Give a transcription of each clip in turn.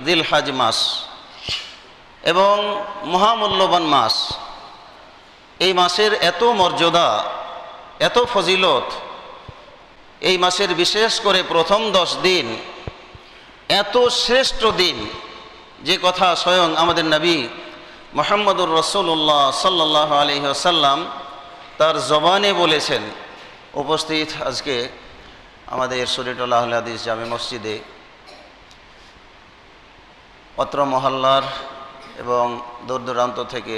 জিলহজ মাস এবং মহামূল্যবান মাস। এই মাসের এত মর্যাদা, এত ফজিলত, এই মাসের বিশেষ করে প্রথম 10 দিন এত শ্রেষ্ঠ দিন, যে কথা স্বয়ং আমাদের নবী মুহাম্মদুর রাসূলুল্লাহ সাল্লাল্লাহু আলাইহি ওয়াসাল্লাম তার জবানে বলেছেন। উপস্থিত আজকে আমাদের শরীয়তুল আহলে হাদিস জামে মসজিদে অত্র মহল্লার এবং দূর দূরান্ত থেকে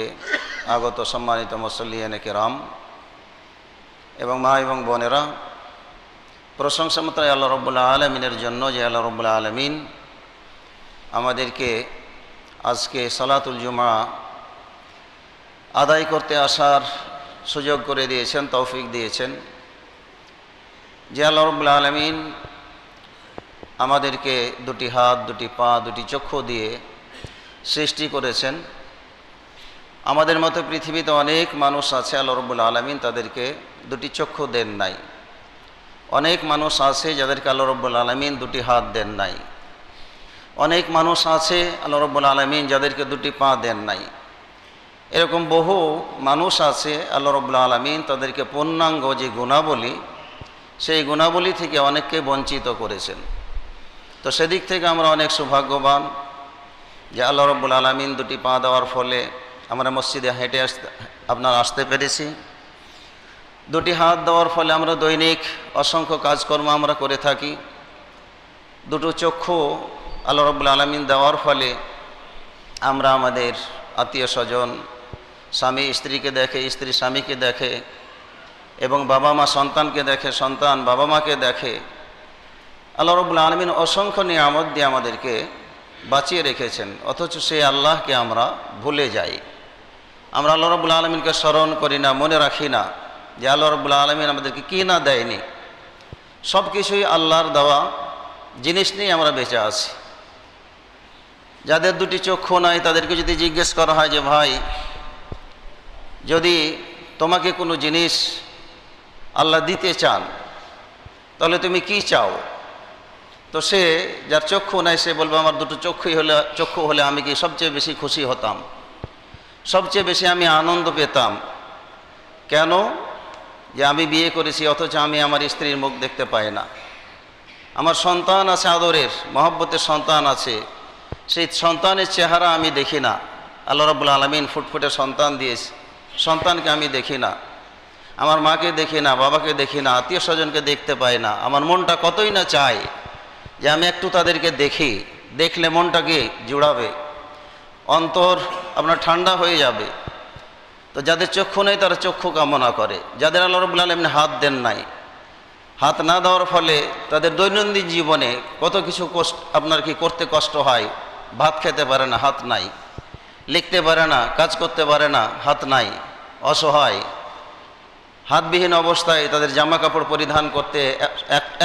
আগত সম্মানিত মুসল্লিয়ানে কেরাম এবং মা এবং বোনেরা, প্রশংসা মাত্র আল্লাহ রাব্বুল আলামিনের জন্য যে আল্লাহ রাব্বুল আলামিন আমাদেরকে আজকে সালাতুল জুমা আদায় করতে আসার সুযোগ করে দিয়েছেন, তৌফিক দিয়েছেন। যে আল্লাহ রাব্বুল আলামিন আমাদেরকে দুটি হাত, দুটি পা, দুটি চক্ষু দিয়ে সৃষ্টি করেছেন। আমাদের মতো পৃথিবীতে অনেক মানুষ আছে, আল্লাহ রাব্বুল আলামিন তাদেরকে দুটি চক্ষু দেন নাই। অনেক মানুষ আছে যাদেরকে আল্লাহ রাব্বুল আলামিন দুটি হাত দেন নাই। অনেক মানুষ আছে আল্লাহ রাব্বুল আলামিন যাদেরকে দুটি পা দেন নাই। এরকম বহু মানুষ আছে আল্লাহ রাব্বুল আলামিন তাদেরকে পূর্ণাঙ্গ যে গুণাবলী, সেই গুণাবলী থেকে অনেককে বঞ্চিত করেছেন। তো সেদিক থেকে আমরা অনেক সৌভাগ্যবান যে আল্লাহ রাব্বুল আলামিন দুটি পা দেওয়ার ফলে আমরা মসজিদে হেঁটে আসতে পেরেছি। দুটি হাত দেওয়ার ফলে আমরা দৈনিক অসংখ্য কাজকর্ম আমরা করে থাকি। দুটো চক্ষু আল্লাহ রাব্বুল আলামিন দেওয়ার ফলে আমরা আমাদের আত্মীয় স্বজন, স্বামী স্ত্রীকে দেখে, স্ত্রী স্বামীকে দেখে, এবং বাবা মা সন্তানকে দেখে, সন্তান বাবা মাকে দেখে। আল্লাহ রাব্বুল আলামিন অসংখ্য নিয়ামত দিয়ে আমাদেরকে বাঁচিয়ে রেখেছেন, অথচ সেই আল্লাহকে আমরা ভুলে যাই। আমরা আল্লাহ রাব্বুল আলামিনকে স্মরণ করি না, মনে রাখি না যে আল্লাহ রাব্বুল আলামিন আমাদেরকে কী না দেয়নি। সব কিছুই আল্লাহর দেওয়া জিনিস নিয়ে আমরা বেঁচে আছি। যাদের দুটি চক্ষু নাই তাদেরকে যদি জিজ্ঞেস করা হয় যে ভাই, যদি তোমাকে কোনো জিনিস আল্লাহ দিতে চান তাহলে তুমি কি চাও? তো সে, যার চক্ষু নাই, সে বলবে আমার দুটো চক্ষু হলে আমি কি সবচেয়ে বেশি খুশি হতাম, সবচেয়ে বেশি আমি আনন্দ পেতাম। কেন? যে আমি বিয়ে করেছি অথচ আমি আমার স্ত্রীর মুখ দেখতে পাই না। আমার সন্তান আছে, আদরের মহব্বতের সন্তান আছে, সেই সন্তানের চেহারা আমি দেখি না। আল্লাহ রাব্বুল আলামিন ফুটফুটে সন্তান দিয়েছে, সন্তানকে আমি দেখি না। আমার মাকে দেখি না, বাবাকে দেখি না, আত্মীয় স্বজনকে দেখতে পাই না। আমার মনটা কতই না চায় যে আমি একটু তাদেরকে দেখি, দেখলে মনটাকে জুড়াবে, অন্তর আপনার ঠান্ডা হয়ে যাবে। তো যাদের চক্ষু নেই তারা চক্ষু কামনা করে। যাদের আল্লাহ রাব্বুল আলামিন হাত দেন নাই, হাত না দেওয়ার ফলে তাদের দৈনন্দিন জীবনে কত কিছু আপনার কি করতে কষ্ট হয়। ভাত খেতে পারে না, হাত নাই। লিখতে পারে না, কাজ করতে পারে না, হাত নাই। অসহায়, হাতবিহীন অবস্থায় তাদের জামা কাপড় পরিধান করতে,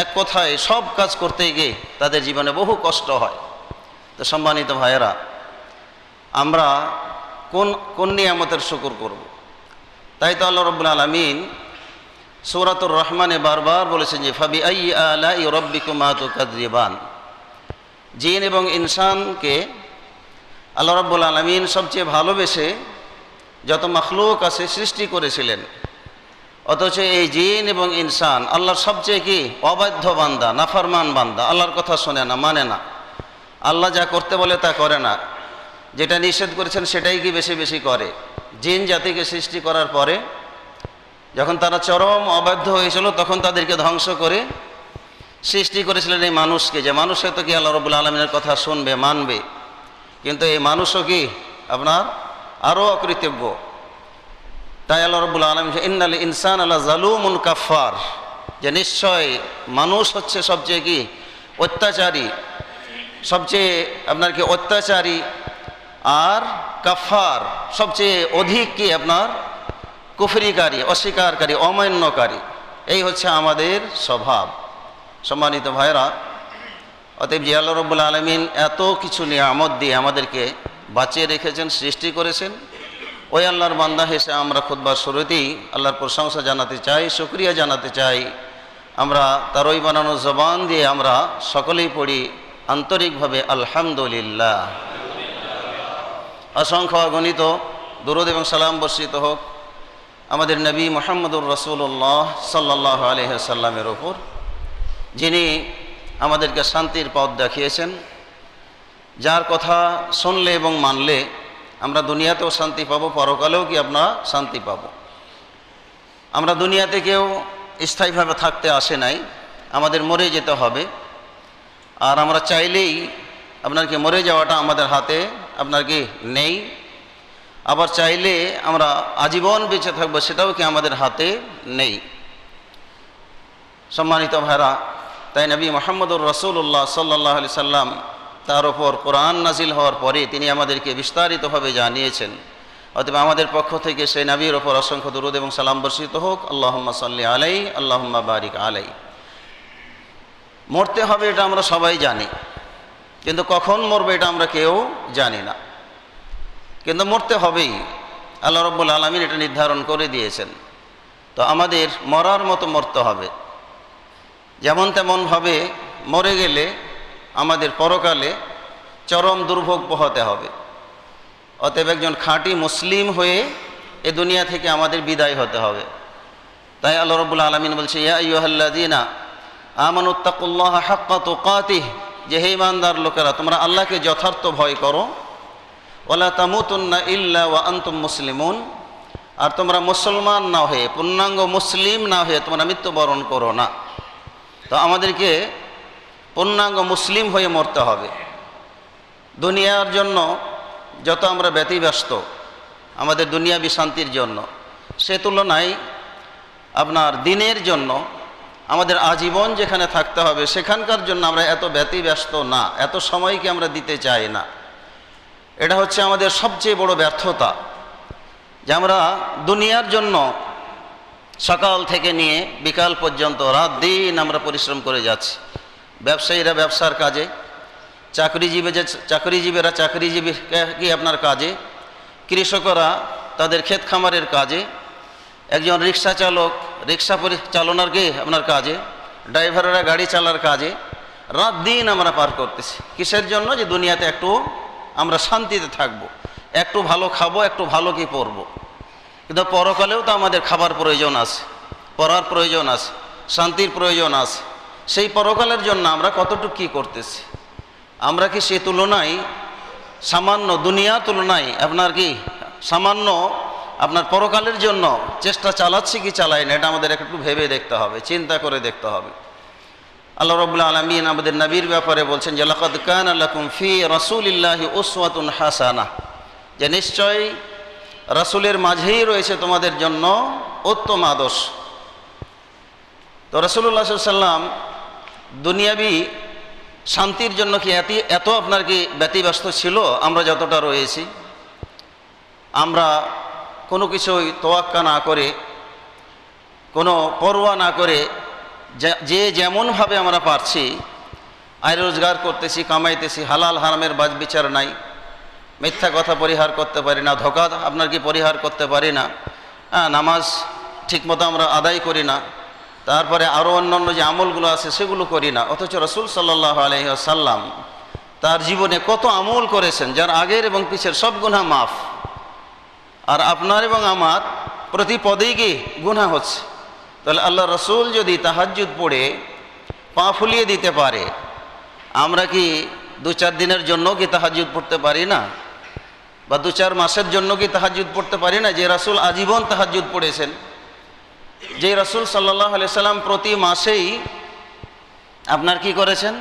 এক কথায় সব কাজ করতে গিয়ে তাদের জীবনে বহু কষ্ট হয়। তো সম্মানিত ভাইয়েরা, আমরা কোন নিয়ামতের শুকর করব? তাই তো আল্লাহ রাব্বুল আলামিন সূরাতুর রহমানে বারবার বলেছেন যে ফাবি আইয়ি আলাই রাব্বিকুমা তুকাযযিবান। জিন এবং ইনসানকে আল্লাহ রাব্বুল আলামিন সবচেয়ে ভালোবেসে যত মাখলুক আছে সৃষ্টি করেছিলেন, অথচ এই জিন এবং ইনসান আল্লাহর সবচেয়ে কি অবাধ্য বান্দা, নাফরমান বান্দা। আল্লাহর কথা শোনে না, মানে না। আল্লাহ যা করতে বলে তা করে না, যেটা নিষেধ করেছেন সেটাই কি বেশি বেশি করে। জিন জাতিকে সৃষ্টি করার পরে যখন তারা চরম অবাধ্য হয়েছিল, তখন তাদেরকে ধ্বংস করে সৃষ্টি করেছিলেন এই মানুষকে, যে মানুষ হয়তো কি আল্লাহ রাব্বুল আলামিনের কথা শুনবে, মানবে। কিন্তু এই মানুষও কি আপনার আরও অকৃতজ্ঞ। তাই আল্লাহ রাব্বুল আলামিন ইন্নাল ইনসানা লাযালুমুন কাফফার, যে নিশ্চয় মানুষ হচ্ছে সবচেয়ে কি অত্যাচারী, সবচেয়ে আপনার কি অত্যাচারী, আর কাফফার সবচেয়ে অধিক কি আপনার কুফরিকারী, অস্বীকারী, অমান্যকারী। এই হচ্ছে আমাদের স্বভাব। সম্মানিত ভাইরা, অতএব যে আল্লাহ রাব্বুল আলামিন এত কিছু নিয়ামত দিয়ে আমাদেরকে বাঁচিয়ে রেখেছেন, সৃষ্টি করেছেন, ওই আল্লাহর বান্দা হিসেবে আমরা খুতবার শুরুতেই আল্লাহর প্রশংসা জানাতে চাই, শুকরিয়া জানাতে চাই। আমরা তার ওই বানানো জবান দিয়ে আমরা সকলেই পড়ি আন্তরিকভাবে আলহামদুলিল্লাহ। অসংখ্য অগণিত দুরূদ এবং সালাম বর্ষিত হোক আমাদের নবী মুহাম্মদুর রাসূলুল্লাহ সাল্লাল্লাহু আলাইহি ওয়াসাল্লামের ওপর, যিনি আমাদেরকে শান্তির পথ দেখিয়েছেন, যার কথা শুনলে এবং মানলে আমরা দুনিয়াতেও শান্তি পাবো, পরকালেও কি আমরা শান্তি পাবো। আমরা দুনিয়াতে কেউ স্থায়ীভাবে থাকতে আসে নাই, আমাদের মরে যেতে হবে। আর আমরা চাইলেই আপনার কি মরে যাওয়াটা আমাদের হাতে আপনার কি নেই, আবার চাইলে আমরা আজীবন বেঁচে থাকবো সেটাও কি আমাদের হাতে নেই। সম্মানিত ভাইরা, তাই নবী মুহাম্মদুর রাসূলুল্লাহ সাল্লাল্লাহু আলাইহি সাল্লাম তার ওপর কোরআন নাজিল হওয়ার পরে তিনি আমাদেরকে বিস্তারিতভাবে জানিয়েছেন। অতএব আমাদের পক্ষ থেকে সেই নবীর ওপর অসংখ্য দুরূদ এবং সালাম বর্ষিত হোক। আল্লাহুম্মা সাল্লি আলাইহি, আল্লাহুম্মা বারিক আলাইহি। মরতে হবে এটা আমরা সবাই জানি, কিন্তু কখন মরবে এটা আমরা কেউ জানি না, কিন্তু মরতে হবেই। আল্লাহ রাব্বুল আলামিন এটা নির্ধারণ করে দিয়েছেন। তো আমাদের মরার মতো মরতে হবে, যেমন তেমনভাবে মরে গেলে আমাদের পরকালে চরম দুর্ভোগ পোহাতে হবে। অতএব একজন খাঁটি মুসলিম হয়ে এ দুনিয়া থেকে আমাদের বিদায় হতে হবে। তাই আল্লাহ রাব্বুল আলামিন বলছে, ইয়া আইয়ুহাল্লাযীনা আমানুত্তাকুল্লাহা হাক্কা তুকাতিহ, যে হে ঈমানদার লোকেরা তোমরা আল্লাহকে যথার্থ ভয় করো। ওয়ালা তামুতুন্না ইল্লা ওয়া আনতুম মুসলিমুন, আর তোমরা মুসলমান না হয়ে, পূর্ণাঙ্গ মুসলিম না হয়ে তোমরা মৃত্যুবরণ করো না। তো আমাদেরকে পূর্ণাঙ্গ মুসলিম হয়ে মরতে হবে। দুনিয়ার জন্য যত আমরা ব্যতিব্যস্ত আমাদের দুনিয়াবি শান্তির জন্য, সে তুলনায় আপনার দিনের জন্য আমাদের আজীবন যেখানে থাকতে হবে সেখানকার জন্য আমরা এত ব্যতিব্যস্ত না, এত সময়কে আমরা দিতে চাই না। এটা হচ্ছে আমাদের সবচেয়ে বড় ব্যর্থতা, যে আমরা দুনিয়ার জন্য সকাল থেকে নিয়ে বিকাল পর্যন্ত রাত দিন আমরা পরিশ্রম করে যাচ্ছি। ব্যবসায়ীরা ব্যবসার কাজে, চাকরিজীবীরা চাকরিজীবী কি আপনার কাজে, কৃষকরা তাদের ক্ষেত খামারের কাজে, একজন রিক্সা চালক রিক্সা চালনার কি আপনার কাজে, ড্রাইভাররা গাড়ি চালার কাজে রাত দিন আমরা পার করতেছি। কিসের জন্য? যে দুনিয়াতে একটু আমরা শান্তিতে থাকবো, একটু ভালো খাবো, একটু ভালো কি পরবো। কিন্তু পরকালেও তো আমাদের খাবার প্রয়োজন আছে, পড়ার প্রয়োজন আছে, শান্তির প্রয়োজন আছে। সেই পরকালের জন্য আমরা কতটুকু কী করতেছি? আমরা কি সে তুলনায় সামান্য দুনিয়ার তুলনায় আপনার কি সামান্য আপনার পরকালের জন্য চেষ্টা চালাচ্ছি কি চালাই না? এটা আমাদের একটু ভেবে দেখতে হবে, চিন্তা করে দেখতে হবে। আল্লাহ রাব্বুল আলামিন আমাদের নবীর ব্যাপারে বলছেন যে লাকাদ কানা লাকুম ফি রাসূলিল্লাহি উসওয়াতুন হাসানাহ, যে নিশ্চয়ই রাসূলের মাঝেই রয়েছে তোমাদের জন্য উত্তম আদর্শ। তো রাসূলুল্লাহ সাল্লাল্লাহু আলাইহি ওয়াসাল্লাম দুনিয়াবি শান্তির জন্য কি এত আপনার কি ব্যতিব্যস্ত ছিল আমরা যতটা রয়েছি? আমরা কোনো কিছুই তোয়াক্কা না করে, কোনো পরোয়া না করে যে যেমনভাবে আমরা পারছি আয় রোজগার করতেছি, কামাইতেছি, হালাল হারামের বাজ বিচার নাই, মিথ্যা কথা পরিহার করতে পারি না, ধোঁকা আপনার কি পরিহার করতে পারি না, নামাজ ঠিকমতো আমরা আদায় করি না, তারপরে আরও অন্যান্য যে আমলগুলো আছে সেগুলো করি না। অথচ রাসূল সাল্লাল্লাহু আলাইহি ওয়াসাল্লাম তার জীবনে কত আমল করেছেন যার আগের এবং পিছের সব গুনাহ মাফ। আর আপনার এবং আমার প্রতি পদেই কি গুনাহ হচ্ছে। তাহলে আল্লাহ রসুল যদি তাহাজ্জুদ পড়ে পা ফুলিয়ে দিতে পারে, আমরা কি 2-4 দিনের জন্য কি তাহাজ্জুদ পড়তে পারি না? বা 2-4 মাসের জন্য কি তাহাজ্জুদ পড়তে পারি না? যে রাসূল আজীবন তাহাজ্জুদ পড়েছেন, যে রাসূল সাল্লাল্লাহু আলাইহি সাল্লাম প্রতি মাসেই আপনার কি করেছেন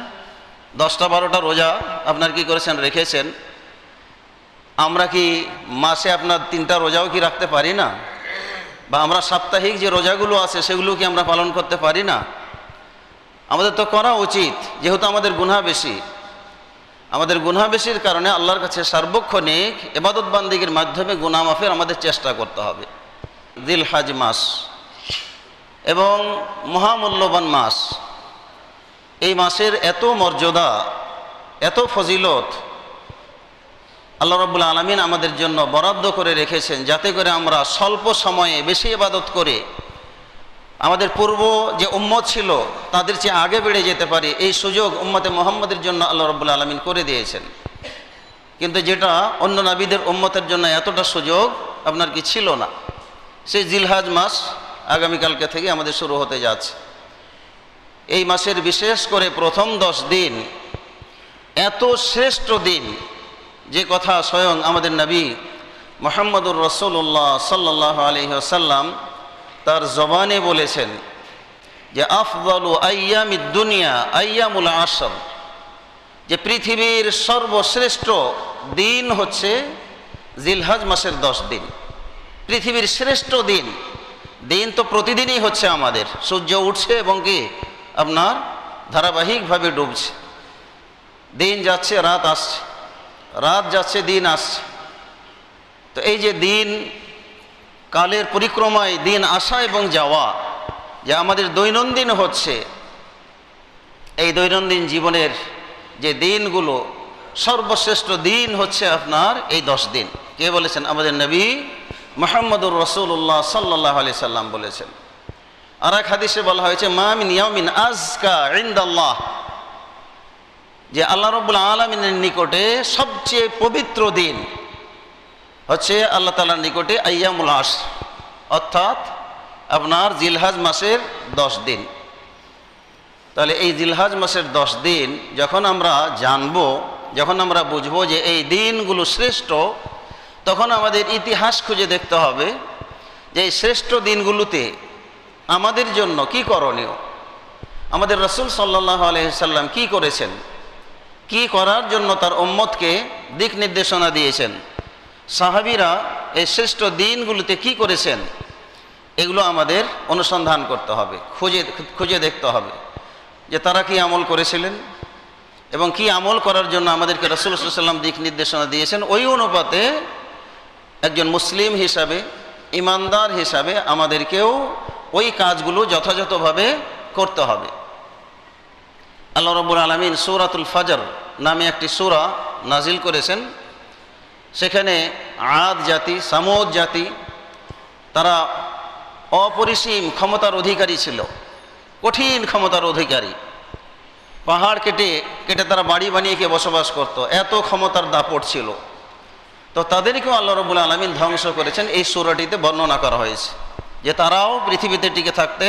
10টা-12টা রোজা আপনার কি করেছেন রেখেছেন। আমরা কি মাসে আপনার 3টা রোজাও কি রাখতে পারি না? বা আমরা সাপ্তাহিক যে রোজাগুলো আছে সেগুলো কি আমরা পালন করতে পারি না? আমাদের তো করা উচিত, যেহেতু আমাদের গুনাহ বেশি। আমাদের গুনাহ বেশির কারণে আল্লাহর কাছে সার্বক্ষণিক ইবাদত বান্দিগির মাধ্যমে গুনাহ মাফের আমাদের চেষ্টা করতে হবে। জিলহজ মাস এবং মহামূল্যবান মাস, এই মাসের এত মর্যাদা, এত ফজিলত আল্লাহ রাব্বুল আলামিন আমাদের জন্য বরাদ্দ করে রেখেছেন, যাতে করে আমরা স্বল্প সময়ে বেশি ইবাদত করে আমাদের পূর্ব যে উম্মত ছিল তাদের চেয়ে আগে বেড়ে যেতে পারি, এই সুযোগ উম্মতে মুহাম্মদের জন্য আল্লাহ রাব্বুল আলামিন করে দিয়েছেন। কিন্তু যেটা অন্য নবীদের উম্মতের জন্য এতটা সুযোগ আপনার কি ছিল না। সেই জিলহজ মাস আগামীকালকে থেকে আমাদের শুরু হতে যাচ্ছে। এই মাসের বিশেষ করে প্রথম 10 দিন এত শ্রেষ্ঠ দিন, যে কথা স্বয়ং আমাদের নবী মুহাম্মদুর রাসূলুল্লাহ সাল্লাল্লাহু আলাইহি ওয়াসাল্লাম তার জবানে বলেছেন যে আফদালু আইয়ামিদ দুনিয়া আইয়ামুল আশর, যে পৃথিবীর সর্বশ্রেষ্ঠ দিন হচ্ছে জিলহজ মাসের 10 দিন। পৃথিবীর শ্রেষ্ঠ দিন, দিন তো প্রতিদিনই হচ্ছে আমাদের, সূর্য উঠছে এবং কি আপনার ধারাবাহিকভাবে ডুবছে, দিন যাচ্ছে রাত আসছে, রাত যাচ্ছে দিন আসছে। তো এই যে দিন কালের পরিক্রমায় দিন আসা এবং যাওয়া যে আমাদের দৈনন্দিন হচ্ছে, এই দৈনন্দিন জীবনের যে দিনগুলো সর্বশ্রেষ্ঠ দিন হচ্ছে আপনার এই 10 দিন। কে বলেছেন? আমাদের নবী মুহাম্মদুর রাসূলুল্লাহ সাল্লাল্লাহু আলাইহি সাল্লাম বলেছেন। আর এক হাদিসে বলা হয়েছে মা মিন ইয়াউমিন আযকা ইনদাল্লাহ, যে আল্লাহ রাব্বুল আলামিনের নিকটে সবচেয়ে পবিত্র দিন হচ্ছে আল্লাহ তাআলার নিকটে আইয়ামুল আশর, অর্থাৎ আপনার জিলহজ মাসের 10 দিন। তাহলে এই জিলহজ মাসের 10 দিন যখন আমরা জানব, যখন আমরা বুঝবো যে এই দিনগুলো শ্রেষ্ঠ, তখন আমাদের ইতিহাস খুঁজে দেখতে হবে যে এই শ্রেষ্ঠ দিনগুলোতে আমাদের জন্য কি করণীয়, আমাদের রাসূল সাল্লাল্লাহু আলাইহি সাল্লাম কি করেছেন, কি করার জন্য তার উম্মতকে দিক নির্দেশনা দিয়েছেন, সাহাবীরা এই শ্রেষ্ঠ দিনগুলোতে কি করেছেন, এগুলো আমাদের অনুসন্ধান করতে হবে, খুঁজে দেখতে হবে যে তারা কি আমল করেছিলেন এবং কি আমল করার জন্য আমাদেরকে রাসূল সাল্লাল্লাহু আলাইহি সাল্লাম দিক নির্দেশনা দিয়েছেন। ওই অনুপাতে একজন মুসলিম হিসাবে, ইমানদার হিসাবে আমাদেরকেও ওই কাজগুলো যথাযথভাবে করতে হবে। আল্লাহ রাব্বুল আলামিন সূরাতুল ফজর নামে একটি সূরা নাজিল করেছেন। সেখানে আদ জাতি, সামুদ জাতি, তারা অপরিসীম ক্ষমতার অধিকারী ছিল, কঠিন ক্ষমতার অধিকারী। পাহাড় কেটে কেটে তারা বাড়ি বানিয়ে কে বসবাস করত, এত ক্ষমতার দাপট ছিল। তো তাদেরকেও আল্লাহ রাব্বুল আলামিন ধ্বংস করেছেন, এই সূরাটিতে বর্ণনা করা হয়েছে যে তারাও পৃথিবীতে টিকে থাকতে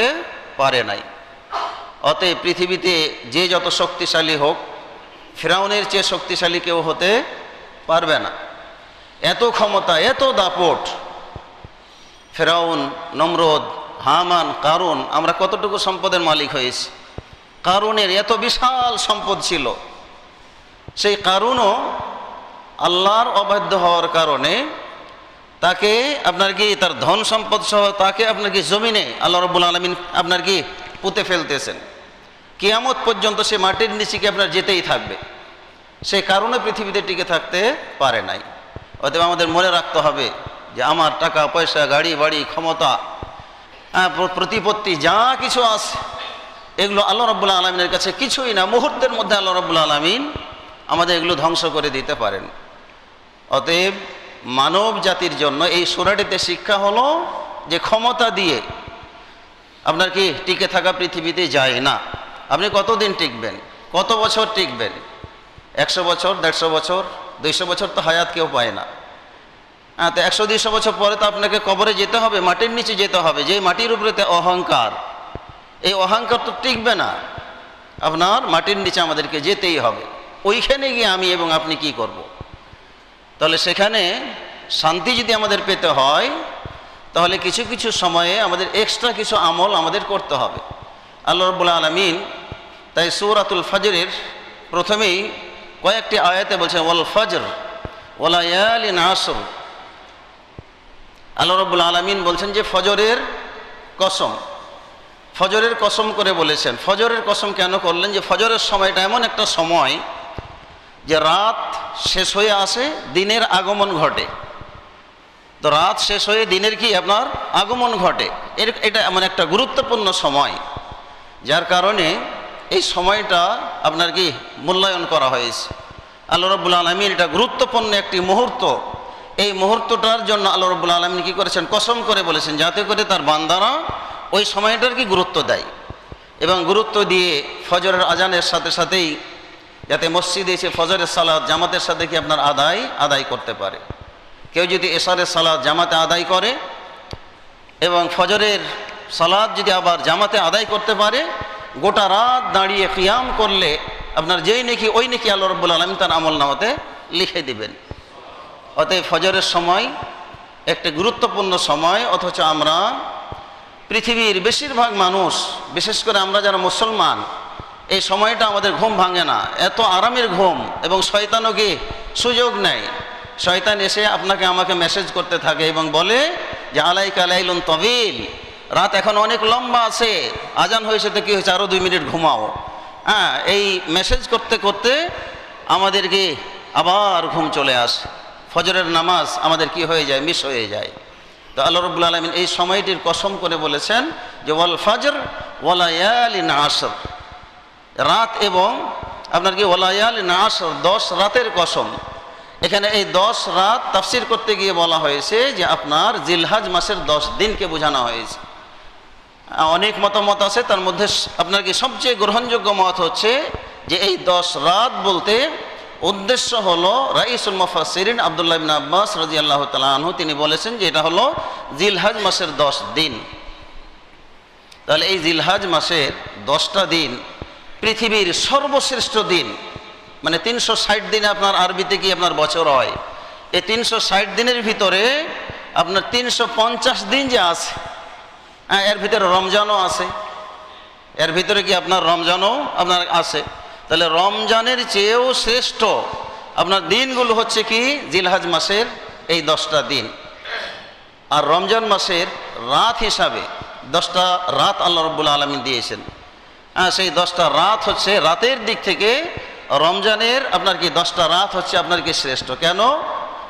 পারে নাই। অতএব পৃথিবীতে যে যত শক্তিশালী হোক, ফিরাউনের চেয়ে শক্তিশালী কেউ হতে পারবে না। এত ক্ষমতা, এত দাপট, ফিরাউন, নমরুদ, হামান, কারুন, আমরা কতটুকু সম্পদের মালিক হয়েছি। কারুনের এত বিশাল সম্পদ ছিল, সেই কারুনও আল্লাহর অবাধ্য হওয়ার কারণে তাকে আপনার কি তার ধন সম্পদ সহ তাকে আপনার কি জমিনে আল্লাহ রাব্বুল আলামিন আপনার কি পুঁতে ফেলতেছেন। কিয়ামত পর্যন্ত সে মাটির নিচে কি আপনার যেতেই থাকবে, সেই কারণে পৃথিবীতে টিকে থাকতে পারে নাই। অতএব আমাদের মনে রাখতে হবে যে আমার টাকা পয়সা, গাড়ি বাড়ি, ক্ষমতা, প্রতিপত্তি যা কিছু আছে, এগুলো আল্লাহ রাব্বুল আলামিনের কাছে কিছুই না। মুহূর্তের মধ্যে আল্লাহ রাব্বুল আলামিন আমাদের এগুলো ধ্বংস করে দিতে পারেন। অতএব মানব জাতির জন্য এই সূরাটিতে শিক্ষা হলো যে ক্ষমতা দিয়ে আপনার কি টিকে থাকা পৃথিবীতে যায় না। আপনি কতদিন টিকবেন, কত বছর টিকবেন? 100 বছর, 150 বছর, 200 বছর তো হায়াত কেউ পায় না। তো 100-200 বছর পরে তো আপনাকে কবরে যেতে হবে, মাটির নিচে যেতে হবে। যে মাটির উপরে অহংকার, এই অহংকার তো টিকবে না। আপনার মাটির নিচে আমাদেরকে যেতেই হবে। ওইখানে গিয়ে আমি এবং আপনি কি করব? তাহলে সেখানে শান্তি যদি আমাদের পেতে হয়, তাহলে কিছু কিছু সময়ে আমাদের এক্সট্রা কিছু আমল আমাদের করতে হবে। আল্লাহ রাব্বুল আলামিন তাই সূরাতুল ফজরের প্রথমেই কয়েকটি আয়াতে বলছেন ওয়াল ফজর ওয়া লায়ালিন আশর। আল্লাহ রাব্বুল আলামিন বলছেন যে ফজরের কসম, ফজরের কসম করে বলেছেন। ফজরের কসম কেন করলেন? যে ফজরের সময়টা এমন একটা সময় যে রাত শেষ হয়ে আসে, দিনের আগমন ঘটে। তো রাত শেষ হয়ে দিনের কি আপনার আগমন ঘটে। এটা এমন একটা গুরুত্বপূর্ণ সময়, যার কারণে এই সময়টা আপনার কি মূল্যায়ন করা হয়েছে। আল্লাহ রাব্বুল আলামিন এটা গুরুত্বপূর্ণ একটি মুহূর্ত, এই মুহূর্তটার জন্য আল্লাহ রাব্বুল আলামিন কি করেছেন? কসম করে বলেছেন, যাতে করে তার বান্দারা ওই সময়টার কি গুরুত্ব দেয় এবং গুরুত্ব দিয়ে ফজরের আজানের সাথে সাথেই যাতে মসজিদে এসে ফজরের সালাত জামাতের সাথে কি আপনার আদায় করতে পারে। কেউ যদি এশারের সালাত জামাতে আদায় করে এবং ফজরের সালাত যদি আবার জামাতে আদায় করতে পারে, গোটা রাত দাঁড়িয়ে কিয়াম করলে আপনার যেই নেকি ওই নেকি আল্লাহ রাব্বুল আলামিন তার আমল নামাতে লিখে দিবেন। অতএব ফজরের সময় একটি গুরুত্বপূর্ণ সময়, অথচ আমরা পৃথিবীর বেশিরভাগ মানুষ, বিশেষ করে আমরা যারা মুসলমান, এই সময়টা আমাদের ঘুম ভাঙে না, এত আরামের ঘুম, এবং শয়তানও কি সুযোগ নেয়। শয়তান এসে আপনাকে আমাকে মেসেজ করতে থাকে এবং বলে যে আলাইকা লাইলুন তবিল, রাত এখন অনেক লম্বা আছে, আজান হয়েছে তো কি হয়েছে, আরও 2 মিনিট ঘুমাও। হ্যাঁ, এই মেসেজ করতে করতে আমাদেরকে আবার ঘুম চলে আসে, ফজরের নামাজ আমাদের কি হয়ে যায়, মিস হয়ে যায়। তো আল্লাহ রাব্বুল আলামিন এই সময়টির কসম করে বলেছেন যে ওয়াল ফজর ওয়া লায়ালিন আশর, রাত এবং আপনার কি ওয়া লায়ালিন আশর, 10 রাতের কসম। এখানে এই 10 রাত তাফসির করতে গিয়ে বলা হয়েছে যে আপনার জিলহজ মাসের 10 দিনকে বোঝানো হয়েছে। অনেক মতামত আছে, তার মধ্যে আপনার কি সবচেয়ে গ্রহণযোগ্য মত হচ্ছে যে এই 10 রাত বলতে উদ্দেশ্য হলো রাইসুল মুফাসসিরিন আব্দুল্লাহ ইবনে আব্বাস রাদিয়াল্লাহু তাআলা আনহু, তিনি বলেছেন যে এটা হলো জিলহজ মাসের 10 দিন। তাহলে এই জিলহজ মাসের 10টা দিন পৃথিবীর সর্বশ্রেষ্ঠ দিন, মানে 360 দিনে আপনার আরবিতে কি আপনার বছর হয়, এই 360 দিনের ভিতরে আপনার 350 দিন যে আছে, হ্যাঁ, এর ভিতরে রমজানও আছে, এর ভিতরে কি আপনার রমজানও আপনার আছে। তাহলে রমজানের চেয়েও শ্রেষ্ঠ আপনার দিনগুলো হচ্ছে কি জিলহজ মাসের এই 10টা দিন। আর রমজান মাসের রাত হিসাবে 10টা রাত আল্লাহ রাব্বুল আলামিন দিয়েছেন। হ্যাঁ, সেই 10টা রাত হচ্ছে, রাতের দিক থেকে রমজানের আপনার কি 10টা রাত হচ্ছে আপনার কি শ্রেষ্ঠ। কেন?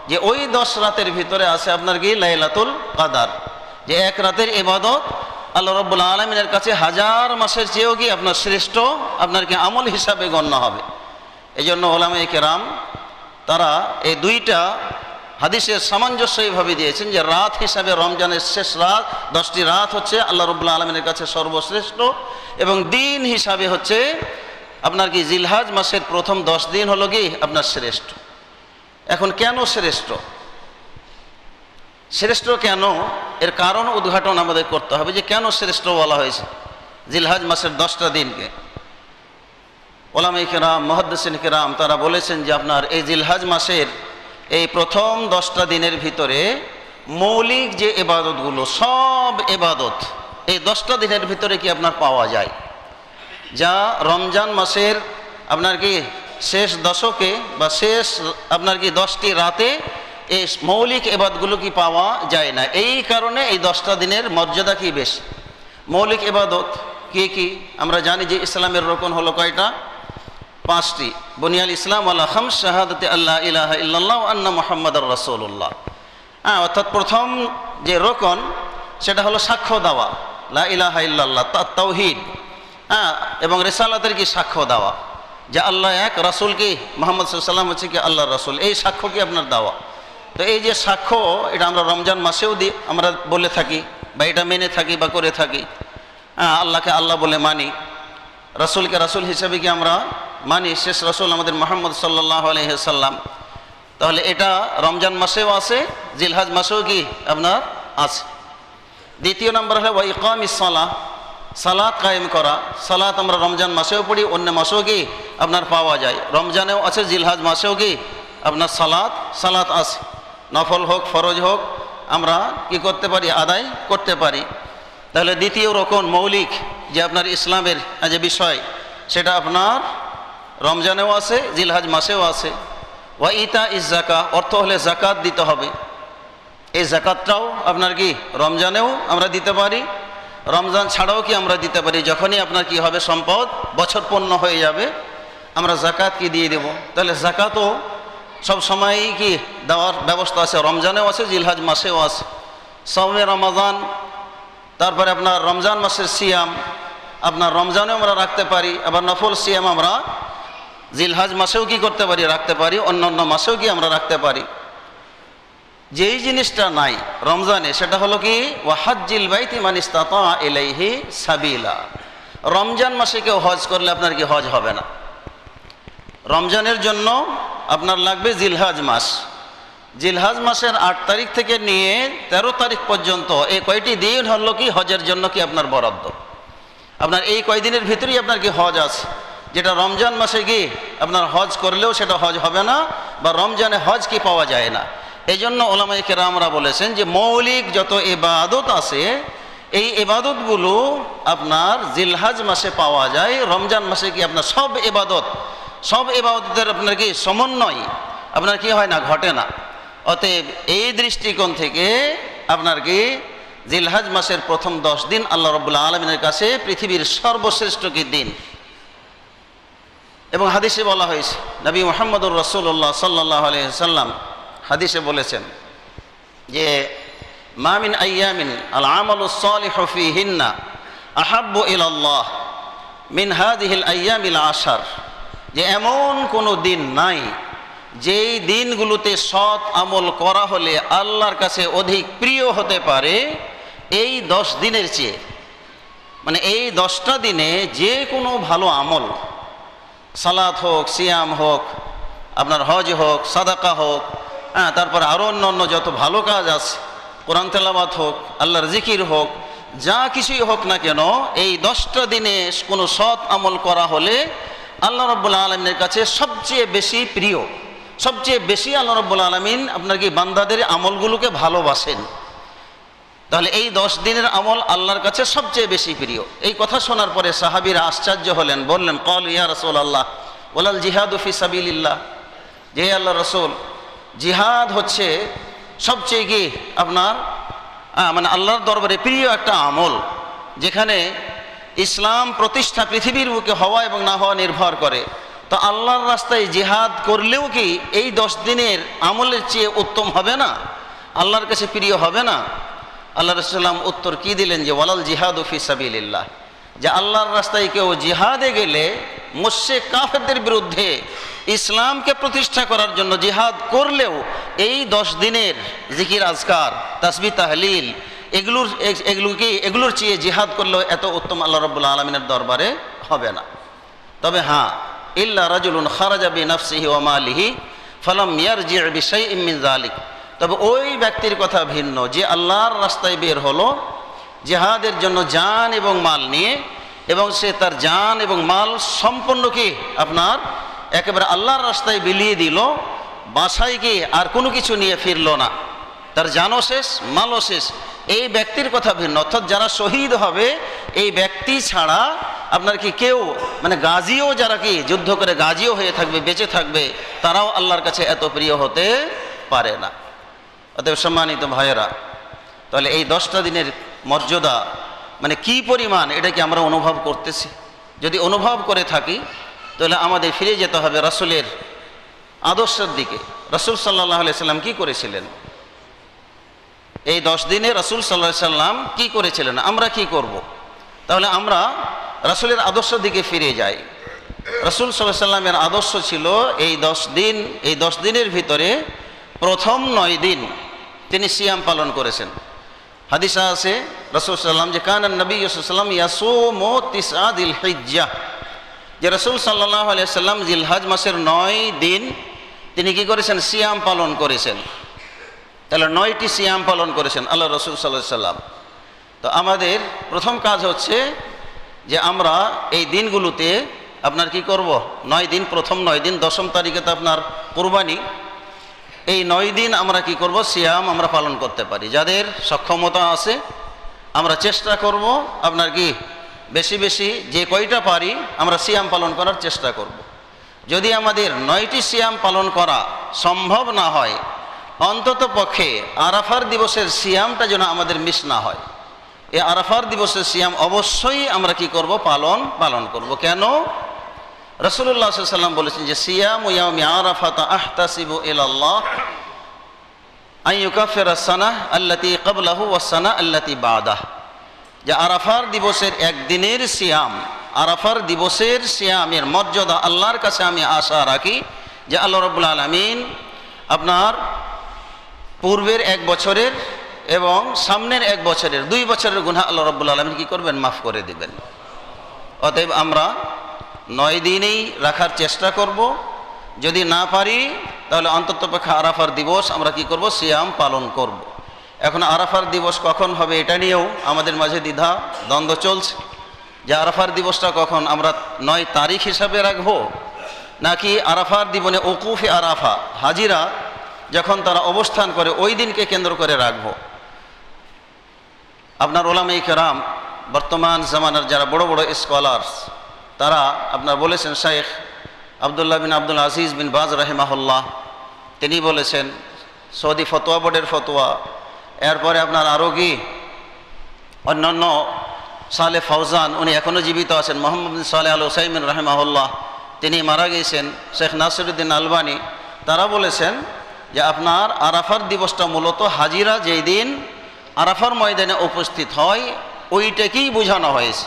যে ওই 10 রাতের ভিতরে আছে আপনার কি লাইলাতুল কদর, যে এক রাতের ইবাদত আল্লাহ রাব্বুল আলামিনের কাছে 1000 মাসের চেয়েও কি আপনার শ্রেষ্ঠ আপনার কি আমল হিসাবে গণ্য হবে। এই জন্য উলামায়ে কেরাম তারা এই দুইটা হাদিসের সামঞ্জস্য এইভাবে দিয়েছেন যে রাত হিসাবে রমজানের শেষ রাত 10টি রাত হচ্ছে আল্লাহ রাব্বুল আলামিনের কাছে সর্বশ্রেষ্ঠ, এবং দিন হিসাবে হচ্ছে আপনার কি জিলহজ মাসের প্রথম 10 দিন হলো কি আপনার শ্রেষ্ঠ। এখন কেন শ্রেষ্ঠ, শ্রেষ্ঠ কেন, এর কারণ উদ্ঘাটন আমাদের করতে হবে যে কেন শ্রেষ্ঠ বলা হয়েছে জিলহজ মাসের 10টা দিনকে। উলামায়ে কেরাম, মুহাদ্দিসিন কেরাম তারা বলেছেন যে আপনার এই জিলহজ মাসের এই প্রথম 10টা দিনের ভিতরে মৌলিক যে ইবাদতগুলো, সব ইবাদত এই 10টা দিনের ভিতরে কি আপনার পাওয়া যায়, যা রমজান মাসের আপনার কি শেষ দশকে বা শেষ আপনার কি 10টি রাতে এই মৌলিক ইবাদতগুলো কি পাওয়া যায় না। এই কারণে এই 10টা দিনের মর্যাদা কি বেশি। মৌলিক ইবাদত কি কি আমরা জানি যে ইসলামের রোকন হলো কয়টা, 5টি। বুনিয়াল ইসলাম আলা খামস, শাহাদাতে আল্লাহ ইলাহা ইল্লাল্লাহ ওয়া আন্না মুহাম্মাদার রাসূলুল্লাহ। হ্যাঁ, অর্থাৎ প্রথম যে রোকন সেটা হলো সাক্ষ্য দেওয়া, লা ইলাহা ইল্লাল্লাহ, তাওহীদ, হ্যাঁ, এবং রিসালাতের কি সাক্ষ্য দেওয়া যে আল্লাহ এক, রাসূল কি মুহাম্মদ সাল্লাল্লাহু আলাইহি ওয়াসাল্লাম হচ্ছে কি আল্লাহর রাসূল, এই সাক্ষ্য কি আপনার দেওয়া। তো এই যে সাক্ষ্য, এটা আমরা রমজান মাসেও আমরা বলে থাকি বা এটা মেনে থাকি বা করে থাকি। হ্যাঁ, আল্লাহকে আল্লাহ বলে মানি, রাসূলকে রাসূল হিসেবে কি আমরা মানি, শেষ রাসূল আমাদের মুহাম্মদ সাল্লাল্লাহু আলাইহি ওয়াসাল্লাম। তাহলে এটা রমজান মাসেও আছে, জিলহজ মাসেও কি আপনার আছে। দ্বিতীয় নম্বর হলো ওয়া ইকামিস সালাহ, সালাত কায়েম করা। সালাত আমরা রমজান মাসেও পড়ি, অন্য মাসেও কি আপনার পাওয়া যায়, রমজানেও আছে, জিলহজ মাসেও কি আপনার সালাত আছে, নফল হোক ফরজ হোক আমরা কি করতে পারি, আদায় করতে পারি। তাহলে দ্বিতীয় রকম মৌলিক যে আপনার ইসলামের যে বিষয়, সেটা আপনার রমজানেও আছে, জিলহজ মাসেও আছে। ওয়া ইতা ইজ জাকা, অর্থ হলে জাকাত দিতে হবে। এই জাকাতটাও আপনার কি রমজানেও আমরা দিতে পারি, রমজান ছাড়াও কি আমরা দিতে পারি। যখনই আপনার কি হবে, সম্পদ বছর পূর্ণ হয়ে যাবে, আমরা জাকাত কি দিয়ে দেব। তাহলে জাকাতও সব সময়ই কি দেওয়ার ব্যবস্থা আছে, রমজানেও আছে, জিলহজ মাসেও আছে। সাওমে রমাদান, তারপরে আপনার রমজান মাসের সিয়াম আপনার রমজানেও আমরা রাখতে পারি, আবার নফল সিয়াম আমরা জিলহজ মাসেও কি করতে পারি, রাখতে পারি, অন্যান্য মাসেও কি আমরা রাখতে পারি। যেই জিনিসটা নাই রমজানে, সেটা হলো কি ওয়াহাজ্জিল বাইতি মান ইসতাতা ইলাইহি সাবিলা। রমজান মাসে কেউ হজ করলে আপনার কি হজ হবে না? রমজানের জন্য আপনার লাগবে জিলহাজ মাস। জিলহাজ মাসের 8 তারিখ থেকে নিয়ে 13 তারিখ পর্যন্ত এই কয়টি দিন হলো কি হজের জন্য কি আপনার বরাদ্দ। আপনার এই কয়দিনের ভিতরেই আপনার কি হজ আছে, যেটা রমজান মাসে কি আপনার হজ করলেও সেটা হজ হবে না, বা রমজানে হজ কি পাওয়া যায় না। এই জন্য ওলামায়ে কেরামরা বলেছেন যে মৌলিক যত ইবাদত আছে এই ইবাদতগুলো আপনার জিলহাজ মাসে পাওয়া যায়। রমজান মাসে কি আপনার সব ইবাদতের আপনার কি সমন্বয় আপনার কি হয় না, ঘটে না। অতএব এই দৃষ্টিকোণ থেকে আপনার কি জিলহাজ মাসের প্রথম 10 দিন আল্লাহ রাব্বুল আলামিনের কাছে পৃথিবীর সর্বশ্রেষ্ঠ কি দিন। এবং হাদিসে বলা হয়েছে, নবী মুহাম্মদুর রাসূলুল্লাহ সাল্লাল্লাহু আলাইহি সাল্লাম হাদিসে বলেছেন যে মা মিন আইয়ামিন আল আমালুস সালিহু ফীহিন্না আহাব্বু ইলাল্লাহ মিন হাযিহিল আইয়ামিল আশার, যে এমন কোনো দিন নাই যেই দিনগুলোতে সৎ আমল করা হলে আল্লাহর কাছে অধিক প্রিয় হতে পারে এই 10 দিনের চেয়ে। মানে এই 10টা দিনে যে কোনো ভালো আমল, সালাত হোক, সিয়াম হোক, আপনার হজ হোক, সাদাকা হোক, তারপর আরও অন্য যত ভালো কাজ আছে, কোরআন তেলাওয়াত হোক, আল্লাহর জিকির হোক, যা কিছুই হোক না কেন এই 10টা দিনে কোনো সৎ আমল করা হলে আল্লাহ রাব্বুল আলামিনের কাছে সবচেয়ে বেশি প্রিয়, সবচেয়ে বেশি আল্লাহ রাব্বুল আলামিন আপনার কি বান্দাদের আমলগুলোকে ভালোবাসেন। তাহলে এই 10 দিনের আমল আল্লাহর কাছে সবচেয়ে বেশি প্রিয়। এই কথা শোনার পরে সাহাবীরা আশ্চর্য হলেন, বললেন ক্বালু ইয়া রাসূলুল্লাহ ওয়ালাল জিহাদু ফি সাবিলিল্লাহ, যে আল্লাহ রাসূল জিহাদ হচ্ছে সবচেয়ে কি আপনার মানে আল্লাহর দরবারে প্রিয় একটা আমল, যেখানে ইসলাম প্রতিষ্ঠা পৃথিবীর বুকে হওয়া এবং না হওয়া নির্ভর করে। তো আল্লাহর রাস্তায় জিহাদ করলেও কি এই 10 দিনের আমলের চেয়ে উত্তম হবে না, আল্লাহর কাছে প্রিয় হবে না? আল্লাহ রাসূল উত্তর কি দিলেন যে ওয়ালাল জিহাদু ফি সাবিলিল্লাহ, যে আল্লাহর রাস্তায় কেউ জিহাদে গেলে মুশরিক কাফেরদের বিরুদ্ধে ইসলামকে প্রতিষ্ঠা করার জন্য জিহাদ করলেও এই 10 দিনের জিকির আজকার তাসবিহ তাহলিল এগুলোর চেয়ে জিহাদ করলেও এত উত্তম আল্লাহ রাব্বুল আলামিনের দরবারে হবে না। তবে হ্যাঁ, ইল্লা রাজুলুন খারাজা বিনাফসিহি ওয়া মালিহি ফালাম ইয়ারজি' বিশাইইন মিন যালিক, তবে ওই ব্যক্তির কথা ভিন্ন যে আল্লাহর রাস্তায় বের হলো জিহাদের জন্য জান এবং মাল নিয়ে, এবং সে তার জান এবং মাল সম্পূর্ণ কি আপনার একেবারে আল্লাহর রাস্তায় বিলিয়ে দিল, বাসায় গিয়ে আর কোনো কিছু নিয়ে ফিরলো না, তার জানও শেষ মালও শেষ, এই ব্যক্তির কথা ভিন্ন। অর্থাৎ যারা শহীদ হবে এই ব্যক্তি ছাড়া আপনার কি কেউ মানে গাজীও, যারা কি যুদ্ধ করে গাজীও হয়ে থাকবে, বেঁচে থাকবে, তারাও আল্লাহর কাছে এত প্রিয় হতে পারে না। অতএব সম্মানিত ভাইয়েরা, তাহলে এই 10টা দিনের মর্যাদা মানে কি পরিমাণ, এটা কি আমরা অনুভব করতেছি? যদি অনুভব করে থাকি তাহলে আমাদের ফিরে যেতে হবে রাসূলের আদর্শের দিকে। রাসূল সাল্লাল্লাহু আলাইহি সাল্লাম কি করেছিলেন এই 10 দিনে? রাসূল সাল্লাল্লাহু আলাইহি সাল্লাম কি করেছিলেন, আমরা কি করব? তাহলে আমরা রাসূলের আদর্শের দিকে ফিরে যাই। রাসূল সাল্লাল্লাহু আলাইহি সাল্লামের আদর্শ ছিল এই 10 দিন, এই 10 দিনের ভিতরে প্রথম 9 দিন তিনি সিয়াম পালন করেছেন। হাদিসে আছে রাসূল সাল্লাল্লাহু যে কানান নবী সাল্লাল্লাহু আলাইহি ওয়াসাল্লাম ইয়াসুমু তিসআ যিল হিজ্জাহ, যে রাসূল সাল্লাল্লাহু আলাইহি ওয়াসাল্লাম জিলহজ মাসের 9 দিন তিনি কি করেছেন? সিয়াম পালন করেছেন। তাহলে 9টি সিয়াম পালন করেছেন আল্লাহ রাসূল সাল্লাল্লাহু আলাইহি ওয়াসাল্লাম। তো আমাদের প্রথম কাজ হচ্ছে যে আমরা এই দিনগুলোতে আপনার কি করব? 9 দিন, প্রথম 9 দিন, 10ম তারিখে তো আপনার কুরবানি, এই 9 দিন আমরা কি করব? সিয়াম আমরা পালন করতে পারি। যাদের সক্ষমতা আছে আমরা চেষ্টা করব আপনার কি বেশি বেশি যে কয়টা পারি আমরা সিয়াম পালন করার চেষ্টা করব। যদি আমাদের 9টি সিয়াম পালন করা সম্ভব না হয়, অন্তত পক্ষে আরাফার দিবসের সিয়ামটা যেন আমাদের মিস না হয়। এই আরাফার দিবসের সিয়াম অবশ্যই আমরা কি করব? পালন করব। কেন? রাসূলুল্লাহ সাল্লাল্লাহু আলাইহি ওয়াসাল্লাম বলেছেন যে সিয়ামু ইয়াউমি আরাফাতা আহতাসিবু ইলাল্লাহ আন ইউকাফিরা সানাহ আল্লাতী ক্বাবলাহু ওয়াস সানাহ আল্লাতী বাদাহ, যে আরাফার দিবসের একদিনের সিয়াম, আরাফার দিবসের সিয়ামের মর্যাদা আল্লাহর কাছে আমি আশা রাখি যে আল্লাহ রাব্বুল আলামিন আপনার পূর্বের 1 বছরের এবং সামনের 1 বছরের 2 বছরের গুনাহ আল্লাহ রাব্বুল আলামিন কি করবেন? মাফ করে দিবেন। অতএব আমরা 9 দিনেই রাখার চেষ্টা করব। যদি না পারি তাহলে অন্ততপক্ষে আরাফার দিবস আমরা কি করব? সিয়াম পালন করব। এখন আরাফার দিবস কখন হবে এটা নিয়েও আমাদের মাঝে দ্বিধা দ্বন্দ্ব চলছে, যে আরাফার দিবসটা কখন, আমরা 9 তারিখ হিসাবে রাখবো নাকি আরাফার দিবনে ওকুফে আরাফা হাজিরা যখন তারা অবস্থান করে ওই দিনকে কেন্দ্র করে রাখবো। আপনার ওলামায়ে কেরাম, বর্তমান জামানার যারা বড় বড় স্কলার্স, তারা আপনার বলেছেন, শেখ আবদুল্লাহ বিন আব্দুল আজিজ বিন বাজ রাহিমাহুল্লাহ তিনি বলেছেন, সৌদি ফতোয়া বোর্ডের ফতোয়া, এরপরে আপনার আরও কি অন্যান্য, সালে ফাউজান উনি এখনও জীবিত আছেন, মোহাম্মদ বিন সালেহ আল উসাইমিন রাহিমাহুল্লাহ তিনি মারা গিয়েছেন, শেখ নাসিরুদ্দিন আলবানী, তারা বলেছেন যে আপনার আরাফার দিবসটা মূলত হাজিরা যেই দিন আরাফার ময়দানে উপস্থিত হয় ওইটাকেই বোঝানো হয়েছে,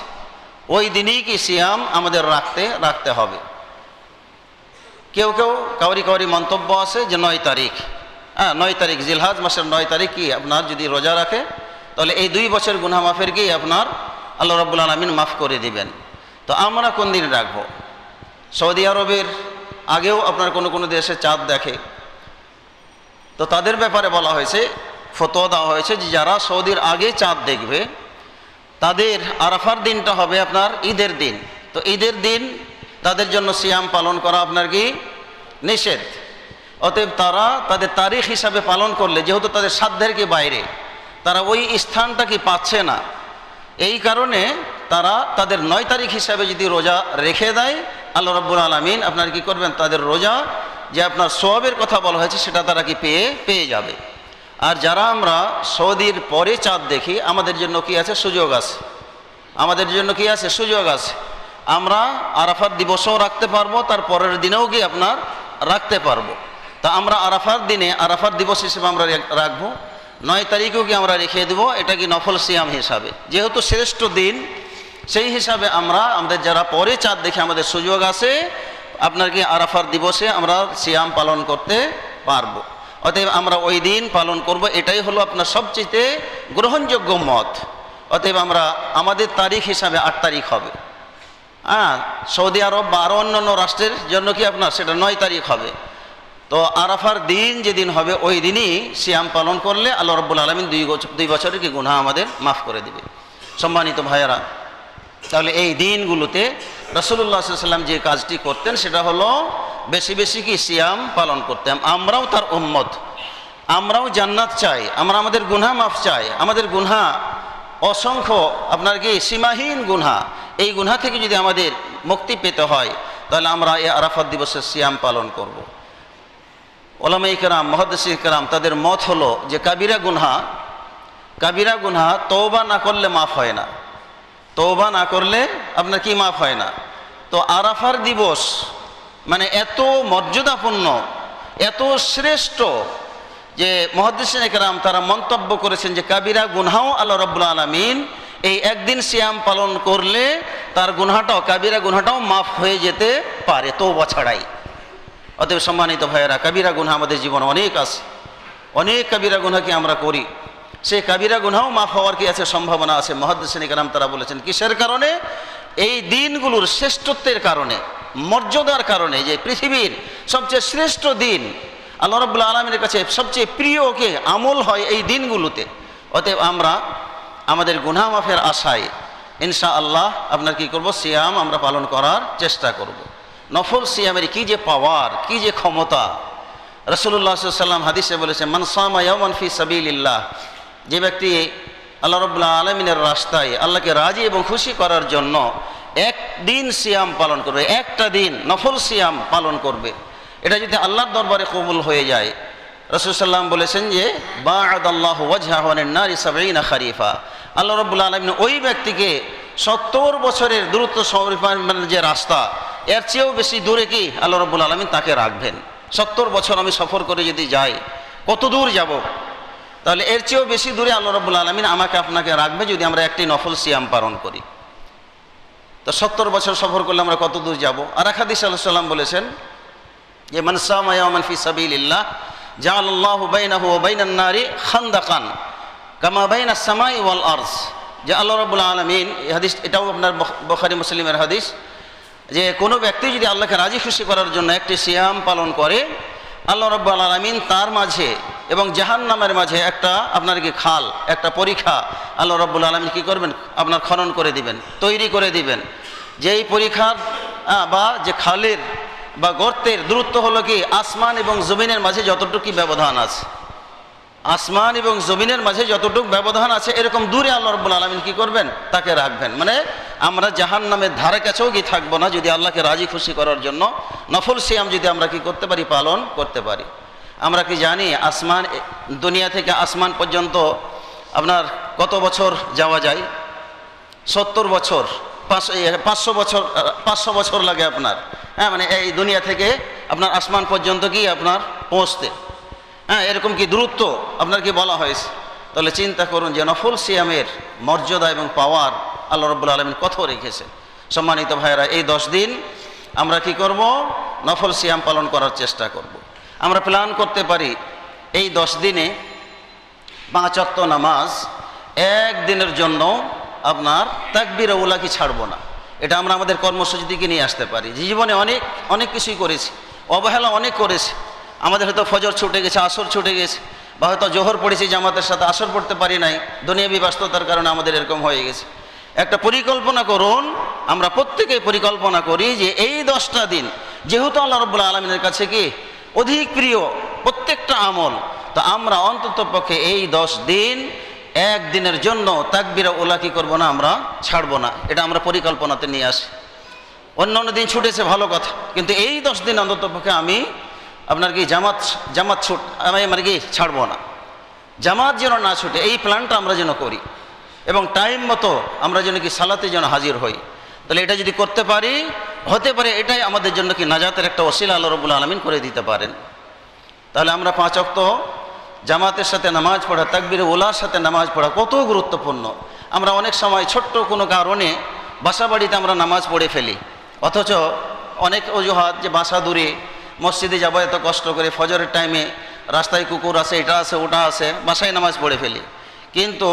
ওই দিনই কি সিয়াম আমাদের রাখতে হবে। কেউ কাউরি মন্তব্য আছে যে 9 তারিখ, 9 তারিখ জিলহাজ মাসের 9 তারিখ কি আপনার যদি রোজা রাখে তাহলে এই 2 বছর গুনাহ মাফের কি আপনার আল্লাহ রাব্বুল আলামিন মাফ করে দিবেন। তো আমরা কোন দিন রাখবো? সৌদি আরবের আগেও আপনার কোনো দেশে চাঁদ দেখে, তো তাদের ব্যাপারে বলা হয়েছে, ফতোয়া দেওয়া হয়েছে যে যারা সৌদির আগে চাঁদ দেখবে তাদের আরাফার দিনটা হবে আপনার ঈদের দিন। তো ঈদের দিন তাদের জন্য সিয়াম পালন করা আপনার কি নিষেধ। অতএব তারা তাদের তারিখ হিসাবে পালন করলে, যেহেতু তাদের সাধ্যের কি বাইরে, তারা ওই স্থানটা কি পাচ্ছে না, এই কারণে তারা তাদের 9 তারিখ হিসাবে যদি রোজা রেখে দেয়, আল্লাহ রাব্বুল আলামিন আপনার কি করবেন? তাদের রোজা যে আপনার সওয়াবের কথা বলা হয়েছে সেটা তারা কি পেয়ে যাবে। আর যারা আমরা সৌদির পরে চাঁদ দেখি, আমাদের জন্য কি আছে? সুযোগ আছে। আমাদের জন্য কি আছে? সুযোগ আছে। আমরা আরাফার দিবসও রাখতে পারবো, তার পরের দিনেও কি আপনার রাখতে পারবো। তা আমরা আরাফার দিনে আরাফার দিবস হিসেবে আমরা রাখবো, 9 তারিখেও কি আমরা রেখে দেবো, এটা কি নফল সিয়াম হিসাবে, যেহেতু শ্রেষ্ঠ দিন সেই হিসাবে আমরা আমাদের যারা পরে চাঁদ দেখে আমাদের সুযোগ আছে, আপনার কি আরাফার দিবসে আমরা সিয়াম পালন করতে পারবো। অতএব আমরা ওই দিন পালন করব, এটাই হলো আপনার সবচেয়ে গ্রহণযোগ্য মত। অতএব আমরা আমাদের তারিখ হিসাবে 8 তারিখ হবে, সৌদি আরব বা আরও অন্যান্য রাষ্ট্রের জন্য কি আপনার সেটা 9 তারিখ হবে। তো আরাফার দিন যেদিন হবে ওই দিনই সিয়াম পালন করলে আল্লাহ রাব্বুল আলামিন 2 বছরের কি গুনাহ আমাদের মাফ করে দিবে। সম্মানিত ভাইয়েরা, তাহলে এই দিনগুলোতে রাসূলুল্লাহ সাল্লাল্লাহু আলাইহি ওয়াসাল্লাম যে কাজটি করতেন সেটা হলো বেশি বেশি কি সিয়াম পালন করতাম। আমরাও তার উম্মত, আমরাও জান্নাত চাই, আমরা আমাদের গুনাহ মাফ চাই। আমাদের গুনাহ অসংখ্য, আপনার কি সীমাহীন গুনাহ, এই গুনাহ থেকে যদি আমাদের মুক্তি পেতে হয় তাহলে আমরা এই আরাফাত দিবসের সিয়াম পালন করব। ওলামায়ে কেরাম, মুহাদ্দিসিনে কেরাম তাদের মত হলো যে কাবিরা গুনাহ তওবা না করলে মাফ হয় না, তওবা না করলে আপনার কি মাফ হয় না। তো আরাফার দিবস মানে এত মর্যাদাপূর্ণ, এত শ্রেষ্ঠ যে মুহাদ্দিসিনে কেরাম তারা মন্তব্য করেছেন যে কাবিরা গুনাহও আল্লাহ রাব্বুল আলামিন এই একদিন সিয়াম পালন করলে তার গুনাহটাও, কাবিরা গুনাহটাও মাফ হয়ে যেতে পারে তওবা ছাড়াই। অতএব সম্মানিত ভাইয়েরা, কাবিরা গুনাহ আমাদের জীবনে অনেক আছে, অনেক কাবিরা গুনাহ কি আমরা করি, সেই কাবিরা গুনাহও মাফ হওয়ার কি আছে? সম্ভাবনা আছে। মুহাদ্দিসিনে কেরাম তারা বলেছেন কিসের কারণে? এই দিনগুলোর শ্রেষ্ঠত্বের কারণে, মর্যাদার কারণে, যে পৃথিবীর সবচেয়ে শ্রেষ্ঠ দিন, আল্লাহ রাব্বুল আলামিনের কাছে সবচেয়ে প্রিয় কে আমল হয় এই দিনগুলোতে। অতএব আমরা আমাদের গুনাহ মাফের আশায় ইনশাআল্লাহ আপনার কি করব? সিয়াম আমরা পালন করার চেষ্টা করব। নফল সিয়ামের কি যে পাওয়ার, কি যে ক্ষমতা! রাসূলুল্লাহ সাল্লাল্লাহু আলাইহি ওয়াসাল্লাম হাদিসে বলেছেন, মান সামা ইয়াওমান ফি সাবিলিল্লাহ, যে ব্যক্তি আল্লাহ রাব্বুল আলামিনের রাস্তায় আল্লাহকে রাজি এবং খুশি করার জন্য একদিন সিয়াম পালন করবে, একটা দিন নফল সিয়াম পালন করবে, এটা যদি আল্লাহর দরবারে কবুল হয়ে যায়, রাসূল সাল্লাল্লাহু আলাইহি ওয়াসাল্লাম বলেছেন যে বা'আদাল্লাহু ওয়াজহাহু আনিন নারি 70 খরিফা, আল্লাহ রাব্বুল আলামিন ওই ব্যক্তিকে 70 বছরের দূরত্ব সমপরিমাণ যে রাস্তা, এর চেয়েও বেশি দূরে কি আল্লাহ রাব্বুল আলামিন তাকে রাখবেন। 70 বছর আমি সফর করে যদি যাই, কত দূর যাব? তাহলে এর চেয়েও বেশি দূরে আল্লাহ রাব্বুল আলামিন আমাকে আপনাকে রাখবে যদি আমরা একটি নফল সিয়াম পালন করি। তো 70 বছর সফর করলে আমরা কত দূর যাব? আর এক হাদিসে আল্লাহ সাল্লাম বলেছেন যে মান সামা ইয়াওমান ফি সাবিলিল্লাহ জাআলাল্লাহু বাইনাহু ওয়া বাইনান নারি খান্দাকান কামা বাইনাস সামাই ওয়াল আরজ, যে আল্লাহ রাব্বুল আলামিন, এই হাদিস এটাও আপনার বুখারী মুসলিমের হাদিস, যে কোনো ব্যক্তি যদি আল্লাহকে রাজি খুশি করার জন্য একটি সিয়াম পালন করে, আল্লাহ রাব্বুল আলামিন তার মাঝে এবং জাহান্নামের মাঝে একটা আপনার কি খাল, একটা পরীক্ষা আল্লাহ রাব্বুল আলামিন কি করবেন, আপনার খনন করে দিবেন, তৈরি করে দিবেন। যেই পরীক্ষার বা যে খালের বা গর্তের দূরত্ব হলো কি আসমান এবং জমিনের মাঝে যতটুকু ব্যবধান আছে, আসমান এবং জমিনের মাঝে যতটুকু ব্যবধান আছে এরকম দূরে আল্লাহ রাব্বুল আলামিন কি করবেন, তাকে রাখবেন। মানে আমরা জাহান্নামের ধারে কাছেও কি থাকবো না, যদি আল্লাহকে রাজি খুশি করার জন্য নফল সিয়াম যদি আমরা কি করতে পারি, পালন করতে পারি। আমরা কি জানি আসমান, দুনিয়া থেকে আসমান পর্যন্ত আপনার কত বছর যাওয়া যায়? 70 বছর, 500 বছর লাগে আপনার, হ্যাঁ, মানে এই দুনিয়া থেকে আপনার আসমান পর্যন্ত কি আপনার পৌঁছতে, হ্যাঁ, এরকম কি দূরত্ব আপনার কি বলা হয়েছে। তাহলে চিন্তা করুন যে নফল সিয়ামের মর্যাদা এবং পাওয়ার আল্লাহ রাব্বুল আলামিন কত রেখেছে। সম্মানিত ভাইয়েরা, এই 10 দিন আমরা কি করব, নফল সিয়াম পালন করার চেষ্টা করব। আমরা প্ল্যান করতে পারি এই 10 দিনে 5 ওয়াক্ত নামাজ একদিনের জন্য আপনার তাকবীরে উলা কি ছাড়বো না। এটা আমরা আমাদের কর্মসূচি দিকে নিয়ে আসতে পারি। জীবনে অনেক কিছুই করেছি, অবহেলা অনেক করেছি। আমাদের হয়তো ফজর ছুটে গেছে, আসর ছুটে গেছে, বা হয়তো জোহর পড়েছি জামাতের সাথে, আসর পড়তে পারি নাই, দুনিয়াবী ব্যস্ততার কারণে আমাদের এরকম হয়ে গেছে। একটা পরিকল্পনা করুন, আমরা প্রত্যেকেই পরিকল্পনা করি যে এই 10টা দিন যেহেতু আল্লাহ রাব্বুল আলামিনের কাছে কি অধিক প্রিয় প্রত্যেকটা আমল, তো আমরা অন্তত পক্ষে এই 10 দিন একদিনের জন্য তাকবীরে উলা কি করবো না, আমরা ছাড়বো না। এটা আমরা পরিকল্পনাতে নিয়ে আসি। অন্য দিন ছুটেছে ভালো কথা, কিন্তু এই 10 দিন অন্তত পক্ষে আমি আপনার কি জামাত ছুট আমি মানে কি ছাড়বো না, জামাত যেন না ছুটে এই প্ল্যানটা আমরা যেন করি, এবং টাইম মতো আমরা যেন কি সালাতে যেন হাজির হই। তাহলে এটা যদি করতে পারি, হতে পারে এটাই আমাদের জন্য কি নাজাতের একটা ওসিলা আল্লাহ রাব্বুল আলামিন করে দিতে পারেন। তাহলে আমরা 5 ওয়াক্ত জামাতের সাথে নামাজ পড়া, তাকবীরে উলার সাথে নামাজ পড়া কত গুরুত্বপূর্ণ। আমরা অনেক সময় ছোট্ট কোনো কারণে বাসা বাড়িতে আমরা নামাজ পড়ে ফেলি, অথচ অনেক অজুহাত যে বাসা দূরে, মসজিদে যাবো এত কষ্ট করে, ফজরের টাইমে রাস্তায় কুকুর আছে, এটা আছে ওটা আছে, বাসায় নামাজ পড়ে ফেলি। কিন্তু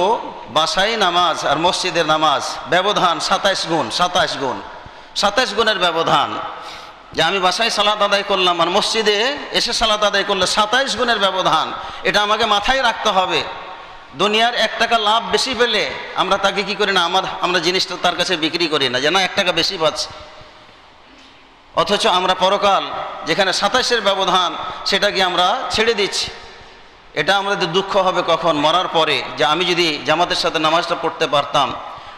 বাসায় নামাজ আর মসজিদের নামাজ ব্যবধান 27 গুণের ব্যবধান। যে আমি বাসায় সালাত আদায় করলাম আর মসজিদে এসে সালাত আদায় করলে 27 গুণের ব্যবধান। এটা আমাকে মাথায় রাখতে হবে। দুনিয়ার 1 টাকা লাভ বেশি পেলে আমরা তাকে কি করি না, আমরা জিনিসটা তার কাছে বিক্রি করি না, যে না 1 টাকা বেশি পাচ্ছি। অথচ আমরা পরকাল যেখানে 27-এর ব্যবধান, সেটাকে আমরা ছেড়ে দিচ্ছি। এটা আমাদের দুঃখ হবে কখন, মরার পরে, যে আমি যদি জামাতের সাথে নামাজটা পড়তে পারতাম,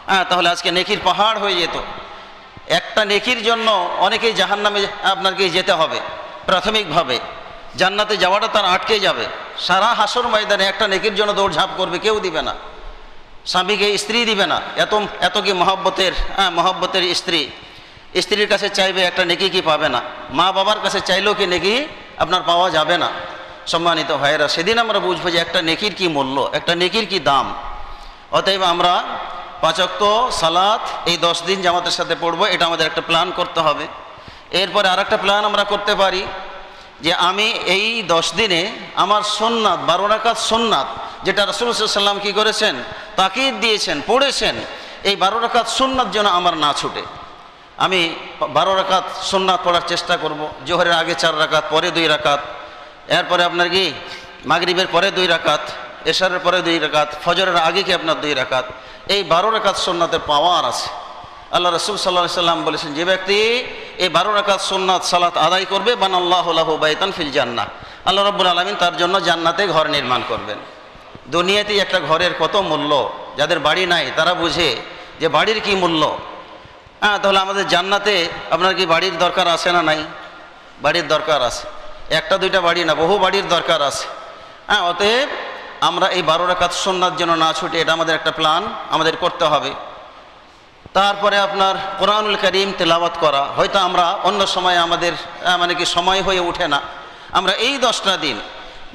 হ্যাঁ, তাহলে আজকে নেকির পাহাড় হয়ে যেত। একটা নেকির জন্য অনেকেই জাহান্নামে আপনার কি যেতে হবে প্রাথমিকভাবে, জান্নাতে যাওয়াটা তার আটকে যাবে। সারা হাসর ময়দানে একটা নেকির জন্য দৌড়ঝাঁপ করবে, কেউ দিবে না, স্বামীকে স্ত্রী দিবে না, এত কি মহব্বতের স্ত্রীর কাছে চাইবে একটা নেকি কি পাবে না, মা বাবার কাছে চাইলেও কি নেকি আপনার পাওয়া যাবে না। সম্মানিত ভাইয়েরা, সেদিন আমরা বুঝবো যে একটা নেকির কি মূল্য, একটা নেকির কি দাম। অতএব আমরা 5 ওয়াক্ত সালাত এই 10 দিন জামাতের সাথে পড়বো, এটা আমাদের একটা প্ল্যান করতে হবে। এরপরে আর একটা প্ল্যান আমরা করতে পারি যে আমি এই 10 দিনে আমার সুন্নাত 12 রাকাত সুন্নাত, যেটা রাসূলুল্লাহ সাল্লাল্লাহু আলাইহি ওয়াসাল্লাম কি করেছেন, তাকিদ দিয়েছেন, পড়েছেন, এই 12 রাকাত সুন্নাত যেন আমার না ছুটে। আমি 12 রাকাত সুন্নাত পড়ার চেষ্টা করব। জোহরের আগে 4 রাকাত, পরে 2 রাকাত, এরপরে আপনার কি মাগরিবের পরে 2 রাকাত, এশারের পরে 2 রাকাত, ফজরের আগে কি আপনার 2 রাকাত। এই 12 রাকাত সুন্নাতের পাওয়ার আছে। আল্লাহ রাসূল সাল্লাল্লাহু আলাইহি ওয়াসাল্লাম বলেছেন, যে ব্যক্তি এই 12 রাকাত সুন্নাত সালাত আদায় করবে, বানাল্লাহু লাহু বাইতান ফিল জান্নাহ, আল্লাহ রাব্বুল আলামিন তার জন্য জান্নাতে ঘর নির্মাণ করবেন। দুনিয়াতেই একটা ঘরের কত মূল্য, যাদের বাড়ি নাই তারা বুঝে যে বাড়ির কি মূল্য। হ্যাঁ, তাহলে আমাদের জান্নাতে আপনার কি বাড়ির দরকার আছে না নাই? বাড়ির দরকার আছে, 1-2টা বাড়ি না, বহু বাড়ির দরকার আছে। হ্যাঁ, অতএব আমরা এই 12 রাকাত সুন্নাত যেন না ছুটে, এটা আমাদের একটা প্ল্যান আমাদের করতে হবে। তারপরে আপনার কোরআনুল কারীম তেলাওয়াত করা, হয়তো আমরা অন্য সময় আমাদের মানে কি সময় হয়ে ওঠে না। আমরা এই 10টা দিন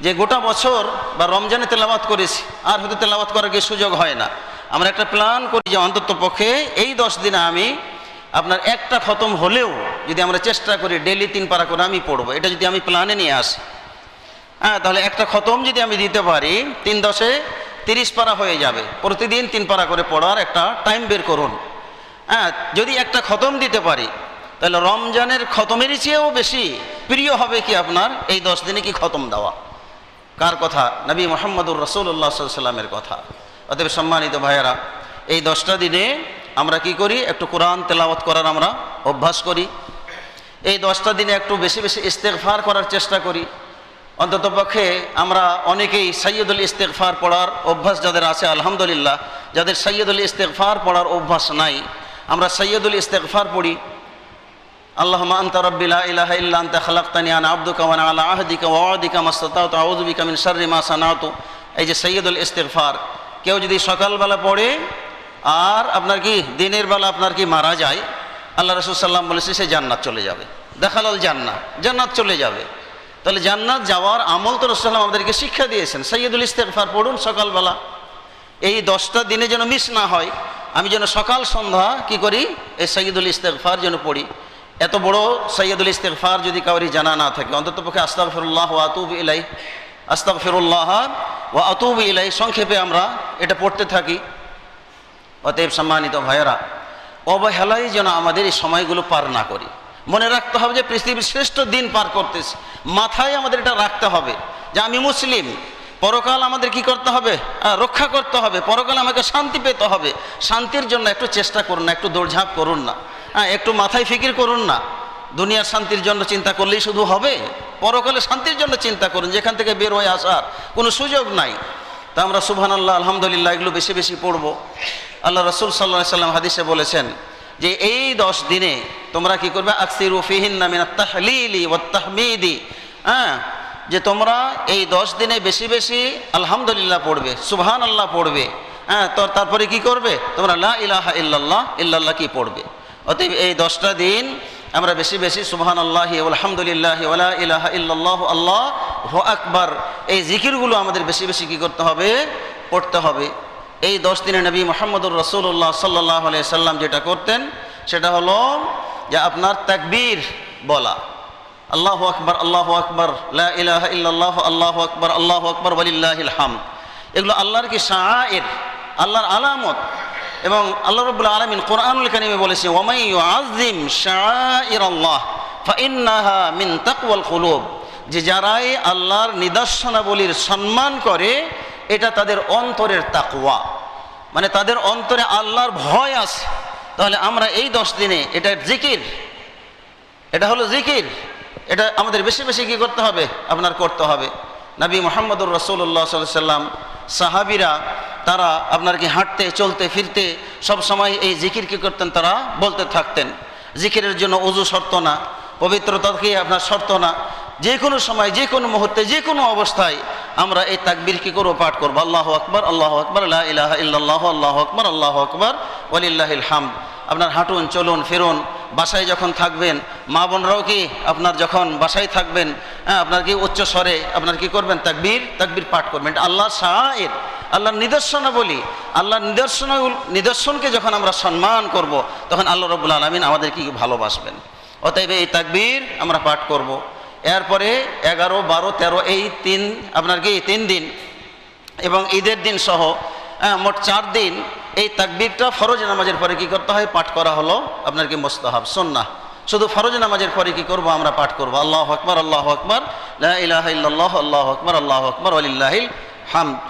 যে গোটা বছর বা রমজানে তেলাওয়াত করেছি, আর হয়তো তেলাওয়াত করার কি সুযোগ হয় না, আমরা একটা প্ল্যান করি যে অন্তত পক্ষে এই 10 দিনে আমি আপনার একটা খতম হলেও যদি আমরা চেষ্টা করি ডেইলি 3 পারা করে আমি পড়বো। এটা যদি আমি প্ল্যানে নিয়ে আসি, হ্যাঁ, তাহলে একটা খতম যদি আমি দিতে পারি 3 10 30 পারা হয়ে যাবে। প্রতিদিন 3 পারা করে পড়ার একটা টাইম বের করুন। হ্যাঁ, যদি একটা খতম দিতে পারি তাহলে রমজানের খতমের চেয়েও বেশি প্রিয় হবে কি আপনার এই 10 দিনে কি খতম দেওয়া। কার কথা? নবী মুহাম্মদুর রাসূলুল্লাহ সাল্লাল্লাহু আলাইহি ওয়াসাল্লামের কথা। অতএব সম্মানিত ভাইয়েরা, এই 10টা দিনে আমরা কি করি? একটু কোরআন তেলাওয়াত করার আমরা অভ্যাস করি। এই 10টা দিনে একটু বেশি বেশি ইস্তেগফার করার চেষ্টা করি। অন্ততপক্ষে আমরা অনেকেই সাইয়্যিদুল ইস্তেগফার পড়ার অভ্যাস যাদের আছে আলহামদুলিল্লাহ, যাদের সাইয়্যিদুল ইস্তেগফার পড়ার অভ্যাস নাই, আমরা সাইয়্যিদুল ইস্তেগফার পড়ি। আল্লাহুম্মা আনতা রাব্বি লা ইলাহা ইল্লা আনতা খালাকতানি আনা আবদুকা ওয়া আনা আলা আহদিকা ওয়া ওয়াদিকা মাসতাতাতু আউযু বিকা মিন শাররি মা সানাতু। এই যে সাইয়্যিদুল ইস্তেগফার কেউ যদি সকালবেলা পড়ে আর আপনার কি দিনের বেলা আপনার কি মারা যায়, আল্লাহ রাসূল সাল্লাল্লাহু আলাইহি ওয়াসাল্লাম বলেছে সে জান্নাত চলে যাবে। দেখালাল জান্নাত চলে যাবে। তাহলে জান্নাত যাওয়ার আমল তো রাসূল সাল্লাল্লাহু আমাদেরকে শিক্ষা দিয়েছেন। সাইয়্যিদুল ইস্তেগফার পড়ুন সকালবেলা। এই 10টা দিনে যেন মিস না হয়, আমি যেন সকাল সন্ধ্যা কি করি? এই সাইয়্যিদুল ইস্তেগফার যেন পড়ি। এত বড় সাইয়্যিদুল ইস্তেগফার যদি কাউরি জানা না থাকে, অন্ততপক্ষে আস্তাগফিরুল্লাহ ওয়া আতুবু ইলাইহি, আস্তাগফিরুল্লাহ ওয়া আতুবু ইলাইহি সংক্ষেপে আমরা এটা পড়তে থাকি। অতএব সম্মানিত ভাইয়েরা, অবহেলায় যেন আমাদের এই সময়গুলো পার না করি। মনে রাখতে হবে যে পৃথিবীর শ্রেষ্ঠ দিন পার করতেছি। মাথায় আমাদের এটা রাখতে হবে যে আমি মুসলিম, পরকাল আমাদের কি করতে হবে? রক্ষা করতে হবে। পরকাল আমাকে শান্তি পেতে হবে। শান্তির জন্য একটু চেষ্টা করুন না, একটু দৌড়ঝাঁপ করুন না, একটু মাথায় ফিকির করুন না। দুনিয়ার শান্তির জন্য চিন্তা করলেই শুধু হবে? পরকালে শান্তির জন্য চিন্তা করুন, যেখান থেকে বের হয়ে আসার কোনো সুযোগ নাই। তা আমরা সুবহানাল্লাহ আলহামদুলিল্লাহ এগুলো বেশি বেশি পড়ব। আল্লাহ রাসূল সাল্লাল্লাহু আলাইহি ওয়াসাল্লাম হাদিসে বলেছেন যে এই 10 দিনে তোমরা কি করবে? আকসিরু ফিহিন্না মিনাত তাহলিলি ওয়াত তাহমিদি। যে তোমরা এই 10 দিনে বেশি বেশি আলহামদুলিল্লাহ পড়বে, সুবহানাল্লাহ পড়বে। তো তারপরে কি করবে? তোমরা লা ইলাহা ইল্লাল্লাহ কি পড়বে। অতএব এই 10টা দিন আমরা বেশি বেশি সুবহানাল্লাহি ওয়া আলহামদুলিল্লাহি ওয়া লা ইলাহা ইল্লাল্লাহু আল্লাহু আকবার, এই জিকিরগুলো আমাদের বেশি বেশি কি করতে হবে? পড়তে হবে। এই 10 দিনে নবী মুহাম্মদুর রাসূলুল্লাহ সাল্লাল্লাহু আলাইহি সাল্লাম যেটা করতেন সেটা হলো যে আপনার তাকবীর বলা, আল্লাহু আকবার, লা ইলাহা ইল্লাল্লাহু আল্লাহু আকবার ওয়ালিল্লাহিল হামদ। এগুলো আল্লাহর কি শাআইর, আল্লাহর আলামত। এবং আল্লাহ রাব্বুল আলামিন কোরআনুল কারীমে বলেছে ওয়ামাই ইউআযযিম শাআইরাল্লাহ ফাইন্নাহা মিন তাকওয়াল কুলুব, যে যারাই আল্লাহর নিদর্শনাবলীর সম্মান করে এটা তাদের অন্তরের তাকওয়া, মানে তাদের অন্তরে আল্লাহর ভয় আছে। তাহলে আমরা এই 10 দিনে এটা জিকির, এটা হলো জিকির, এটা আমাদের বেশি বেশি কি করতে হবে? আপনার করতে হবে। নবী মুহাম্মদুর রাসূলুল্লাহ সাল্লাল্লাহু আলাইহি ওয়াসাল্লাম, সাহাবীরা তারা আপনার কি হাঁটতে চলতে ফিরতে সব সময় এই জিকির কি করতেন? তারা বলতে থাকতেন। জিকিরের জন্য ওযু শর্ত না, পবিত্রতাকে আপনার শর্ত না, যে কোনো সময় যে কোনো মুহূর্তে যে কোনো অবস্থায় আমরা এই তাকবীর কি করব? পাঠ করব। আল্লাহু আকবার, লা ইলাহা ইল্লাল্লাহু আল্লাহু আকবার ওয়ালিল্লাহিল হামদ। আপনার হাঁটুন, চলুন, ফিরুন, বাসায় যখন থাকবেন, মা বোনরাও কি আপনার যখন বাসায় থাকবেন আপনার কি উচ্চ স্বরে আপনার কি করবেন? তাকবীর পাঠ করবেন। এটা আল্লাহর শাআইর, আল্লাহর নিদর্শনাবলী। আল্লাহর নিদর্শনকে যখন আমরা সম্মান করব তখন আল্লাহ রাব্বুল আলামিন আমাদের কি ভালোবাসবেন। অতএব এই তাকবীর আমরা পাঠ করব। এরপরে 11, 12, 13 এই আপনার কি 3 দিন এবং ঈদের দিন সহ মোট 4 দিন এই তাকবীরটা ফরজ নামাজের পরে কি করতে হয়? পাঠ করা হলো আপনার কি মুস্তাহাব, সুন্নাহ। শুধু ফরজ নামাজের পরে কি করব? আমরা পাঠ করব আল্লাহু আকবার, লা ইলাহা ইল্লাল্লাহু আল্লাহু আকবার ওয়ালিল্লাহিল হামদ।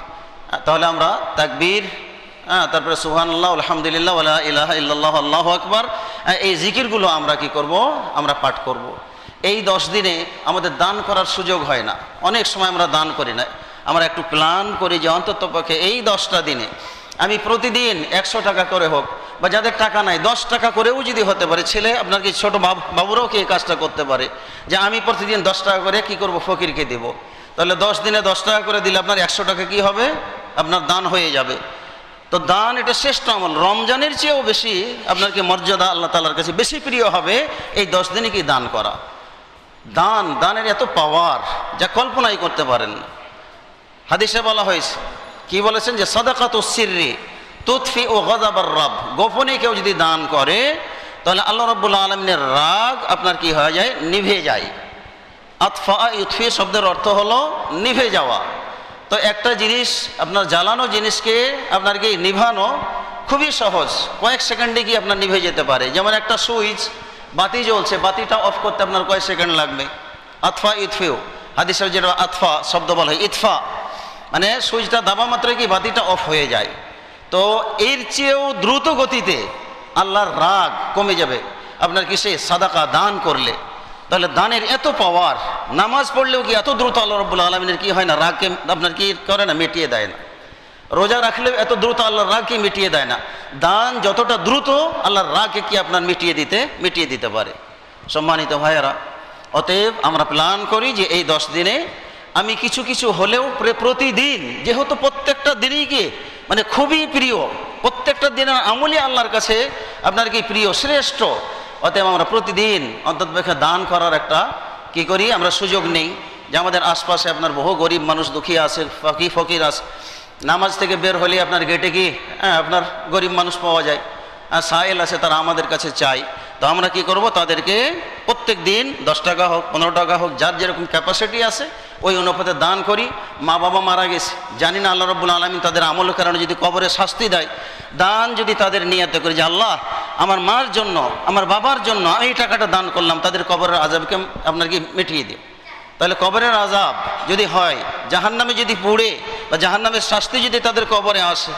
তাহলে আমরা তাকবীর, তারপরে সুবহানাল্লাহ, আলহামদুলিল্লাহ, ওয়া লা ইলাহা ইল্লাল্লাহু আল্লাহু আকবার, এই জিকিরগুলো আমরা কি করব? আমরা পাঠ করব। এই 10 দিনে আমাদের দান করার সুযোগ হয় না, অনেক সময় আমরা দান করি না। আমরা একটু প্ল্যান করি যে অন্ততপক্ষে এই 10টা দিনে আমি প্রতিদিন 100 টাকা করে হোক, বা যাদের টাকা নাই 10 টাকা করেও যদি হতে পারে, ছেলে আপনার কি ছোটো বাবুরাও কি এই কাজটা করতে পারে যে আমি প্রতিদিন 10 টাকা করে কি করব? ফকিরকে দেব। তাহলে 10 দিনে 10 টাকা করে দিলে আপনার 100 টাকা কি হবে? আপনার দান হয়ে যাবে। তো দান এটা শ্রেষ্ঠ আমল, রমজানের চেয়েও বেশি আপনার কি মর্যাদা আল্লাহ তাআলার কাছে বেশি প্রিয় হবে এই 10 দিনে কি দান করা। দানের এত পাওয়ার যা কল্পনাই করতে পারেন না। হাদিসে বলা হয়েছে, কি বলেছেন? যে সাদাকাতুস সিররি তুতফিউ গাযাবার রাব, গোপনে কেউ যদি দান করে তাহলে আল্লাহ রাব্বুল আলামিনের রাগ আপনার কি হয়ে যায়? নিভে যায়। আতফা ইউতফি শব্দের অর্থ হলো নিভে যাওয়া। তো একটা জিনিস আপনার জ্বালানো জিনিসকে আপনার কি নিভানো খুবই সহজ, কয়েক সেকেন্ডে কি আপনার নিভে যেতে পারে। যেমন একটা সুইচ, বাতি জ্বলছে, বাতিটা অফ করতে আপনার কয়েক সেকেন্ড লাগবে। আতফা ইউতফিও হাদিসের যেটা আতফা শব্দ বলা হয়, ইতফা মানে সুইচটা দাবা মাত্র কি বাতিটা অফ হয়ে যায়। তো এর চেয়েও দ্রুত গতিতে আল্লাহর রাগ কমে যাবে আপনার কিসে, সাদাকা দান করলে। তাহলে দানের এত পাওয়ার, নামাজ পড়লেও কি এত দ্রুত আল্লাহ রাব্বুল আলামিনের কি হয় না, রাগকে আপনার কি করে না, মিটিয়ে দেয় না। রোজা রাখলেও এত দ্রুত আল্লাহর রাগকে মিটিয়ে দেয় না। দান যতটা দ্রুত আল্লাহর রাগকে কি আপনার মিটিয়ে দিতে পারে। সম্মানিত ভাইয়েরা, অতএব আমরা প্ল্যান করি যে এই 10 দিনে আমি কিছু কিছু হলেও প্রতিদিন, যেহেতু প্রত্যেকটা দিনই কি মানে খুবই প্রিয়, প্রত্যেকটা দিনের আমলই আল্লাহর কাছে আপনার কি প্রিয়, শ্রেষ্ঠ। অতএব আমরা প্রতিদিন অন্ততপক্ষে দান করার একটা কি করি, আমরা সুযোগ নেই। যে আমাদের আশপাশে আপনার বহু গরিব মানুষ, দুঃখী আছে, ফকির আছে, নামাজ থেকে বের হলে আপনার গেটে কি আপনার গরিব মানুষ পাওয়া যায়, সায়েল আছে, তারা আমাদের কাছে চাই। তো আমরা কি করব, তাদেরকে প্রত্যেক দিন 10 টাকা হোক, 15 টাকা হোক, যার যেরকম ক্যাপাসিটি আছে ওই অনুপাতে দান করি। মা বাবা মারা গেছে, জানি না আল্লাহ রাব্বুল আলামিন তাদের আমলের কারণে যদি কবরে শাস্তি দেয়, দান যদি তাদের নিয়তে করি যে আল্লাহ আমার মার জন্য, আমার বাবার জন্য এই টাকাটা দান করলাম, তাদের কবরের আযাবকে আপনার কি মিটিয়ে দিও। তাহলে কবরের আযাব যদি হয়, জাহান্নামে যদি পুড়ে বা জাহান্নামের শাস্তি যদি তাদের কবরে আসে,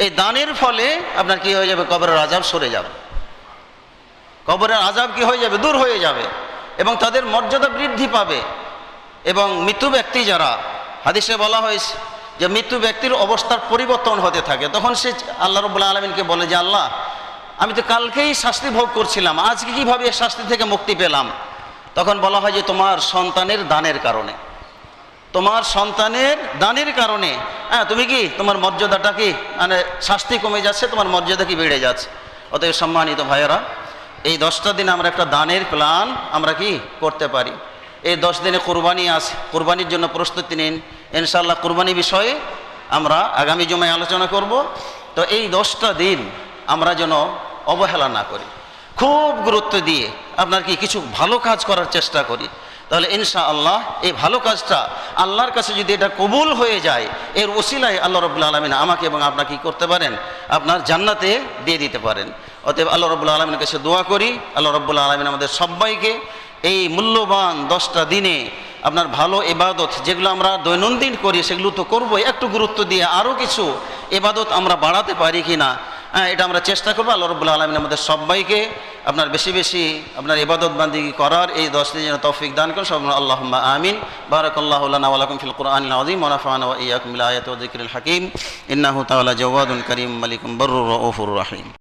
এই দানের ফলে আপনার কি হয়ে যাবে, কবরের আযাব সরে যাবে, কবরের আযাব কি হয়ে যাবে, দূর হয়ে যাবে, এবং তাদের মর্যাদা বৃদ্ধি পাবে। এবং মৃত্যু ব্যক্তি যারা, হাদিসে বলা হয়েছে যে মৃত্যু ব্যক্তির অবস্থার পরিবর্তন হতে থাকে, তখন সে আল্লাহ রাব্বুল আলামিনকে বলে যে আল্লাহ আমি তো কালকেই শাস্তি ভোগ করছিলাম, আজকে কিভাবে এই শাস্তি থেকে মুক্তি পেলাম? তখন বলা হয় যে তোমার সন্তানের দানের কারণে, তোমার সন্তানের দানের কারণে তুমি কি তোমার মর্যাদাটা কি মানে শাস্তি কমে যাচ্ছে, তোমার মর্যাদা কি বেড়ে যাচ্ছে। অতএব সম্মানিত ভাইয়েরা, এই 10টা দিন আমরা একটা দানের প্ল্যান আমরা কি করতে পারি। এই 10 দিনে কোরবানি আছে, কোরবানির জন্য প্রস্তুতি নিন। ইনশাআল্লাহ কোরবানি বিষয়ে আমরা আগামী জুমায় আলোচনা করব। তো এই 10টা দিন আমরা যেন অবহেলা না করি, খুব গুরুত্ব দিয়ে আপনার কি কিছু ভালো কাজ করার চেষ্টা করি। তাহলে ইনশাআল্লাহ এই ভালো কাজটা আল্লাহর কাছে যদি এটা কবুল হয়ে যায়, এর ওসিলায় আল্লাহ রাব্বুল আলামিন আমাকে এবং আপনাকে কি করতে পারেন, আপনার জান্নাতে দিয়ে দিতে পারেন। অতএব আল্লাহ রাব্বুল আলামিনের কাছে দোয়া করি, আল্লাহ রাব্বুল আলামিন আমাদের সবাইকে এই মূল্যবান 10টা দিনে আপনার ভালো ইবাদত যেগুলো আমরা দৈনন্দিন করি সেগুলো তো করবোই, একটু গুরুত্ব দিয়ে আরও কিছু ইবাদত আমরা বাড়াতে পারি কি না, এটা আমরা চেষ্টা করবো। আল্লাহ রাব্বুল আলামিন আমাদের সবাইকে আপনার বেশি বেশি আপনার ইবাদত বান্দিগি করার এই 10 দিনের তৌফিক দান করুন। সবাই আল্লাহুম্মা আমিন। বারাকাল্লাহু লানা ওয়া লাকুম ফিল কুরআনিল আযীম ওয়া নাফা'না ওয়া ইয়্যাকুম বিল আয়াতি ওয়া যিকরিল হাকীম। ইন্নাহু তাআলা জাওয়াদুন কারীম মালিকুম বাররুর রাউফুর রাহিম।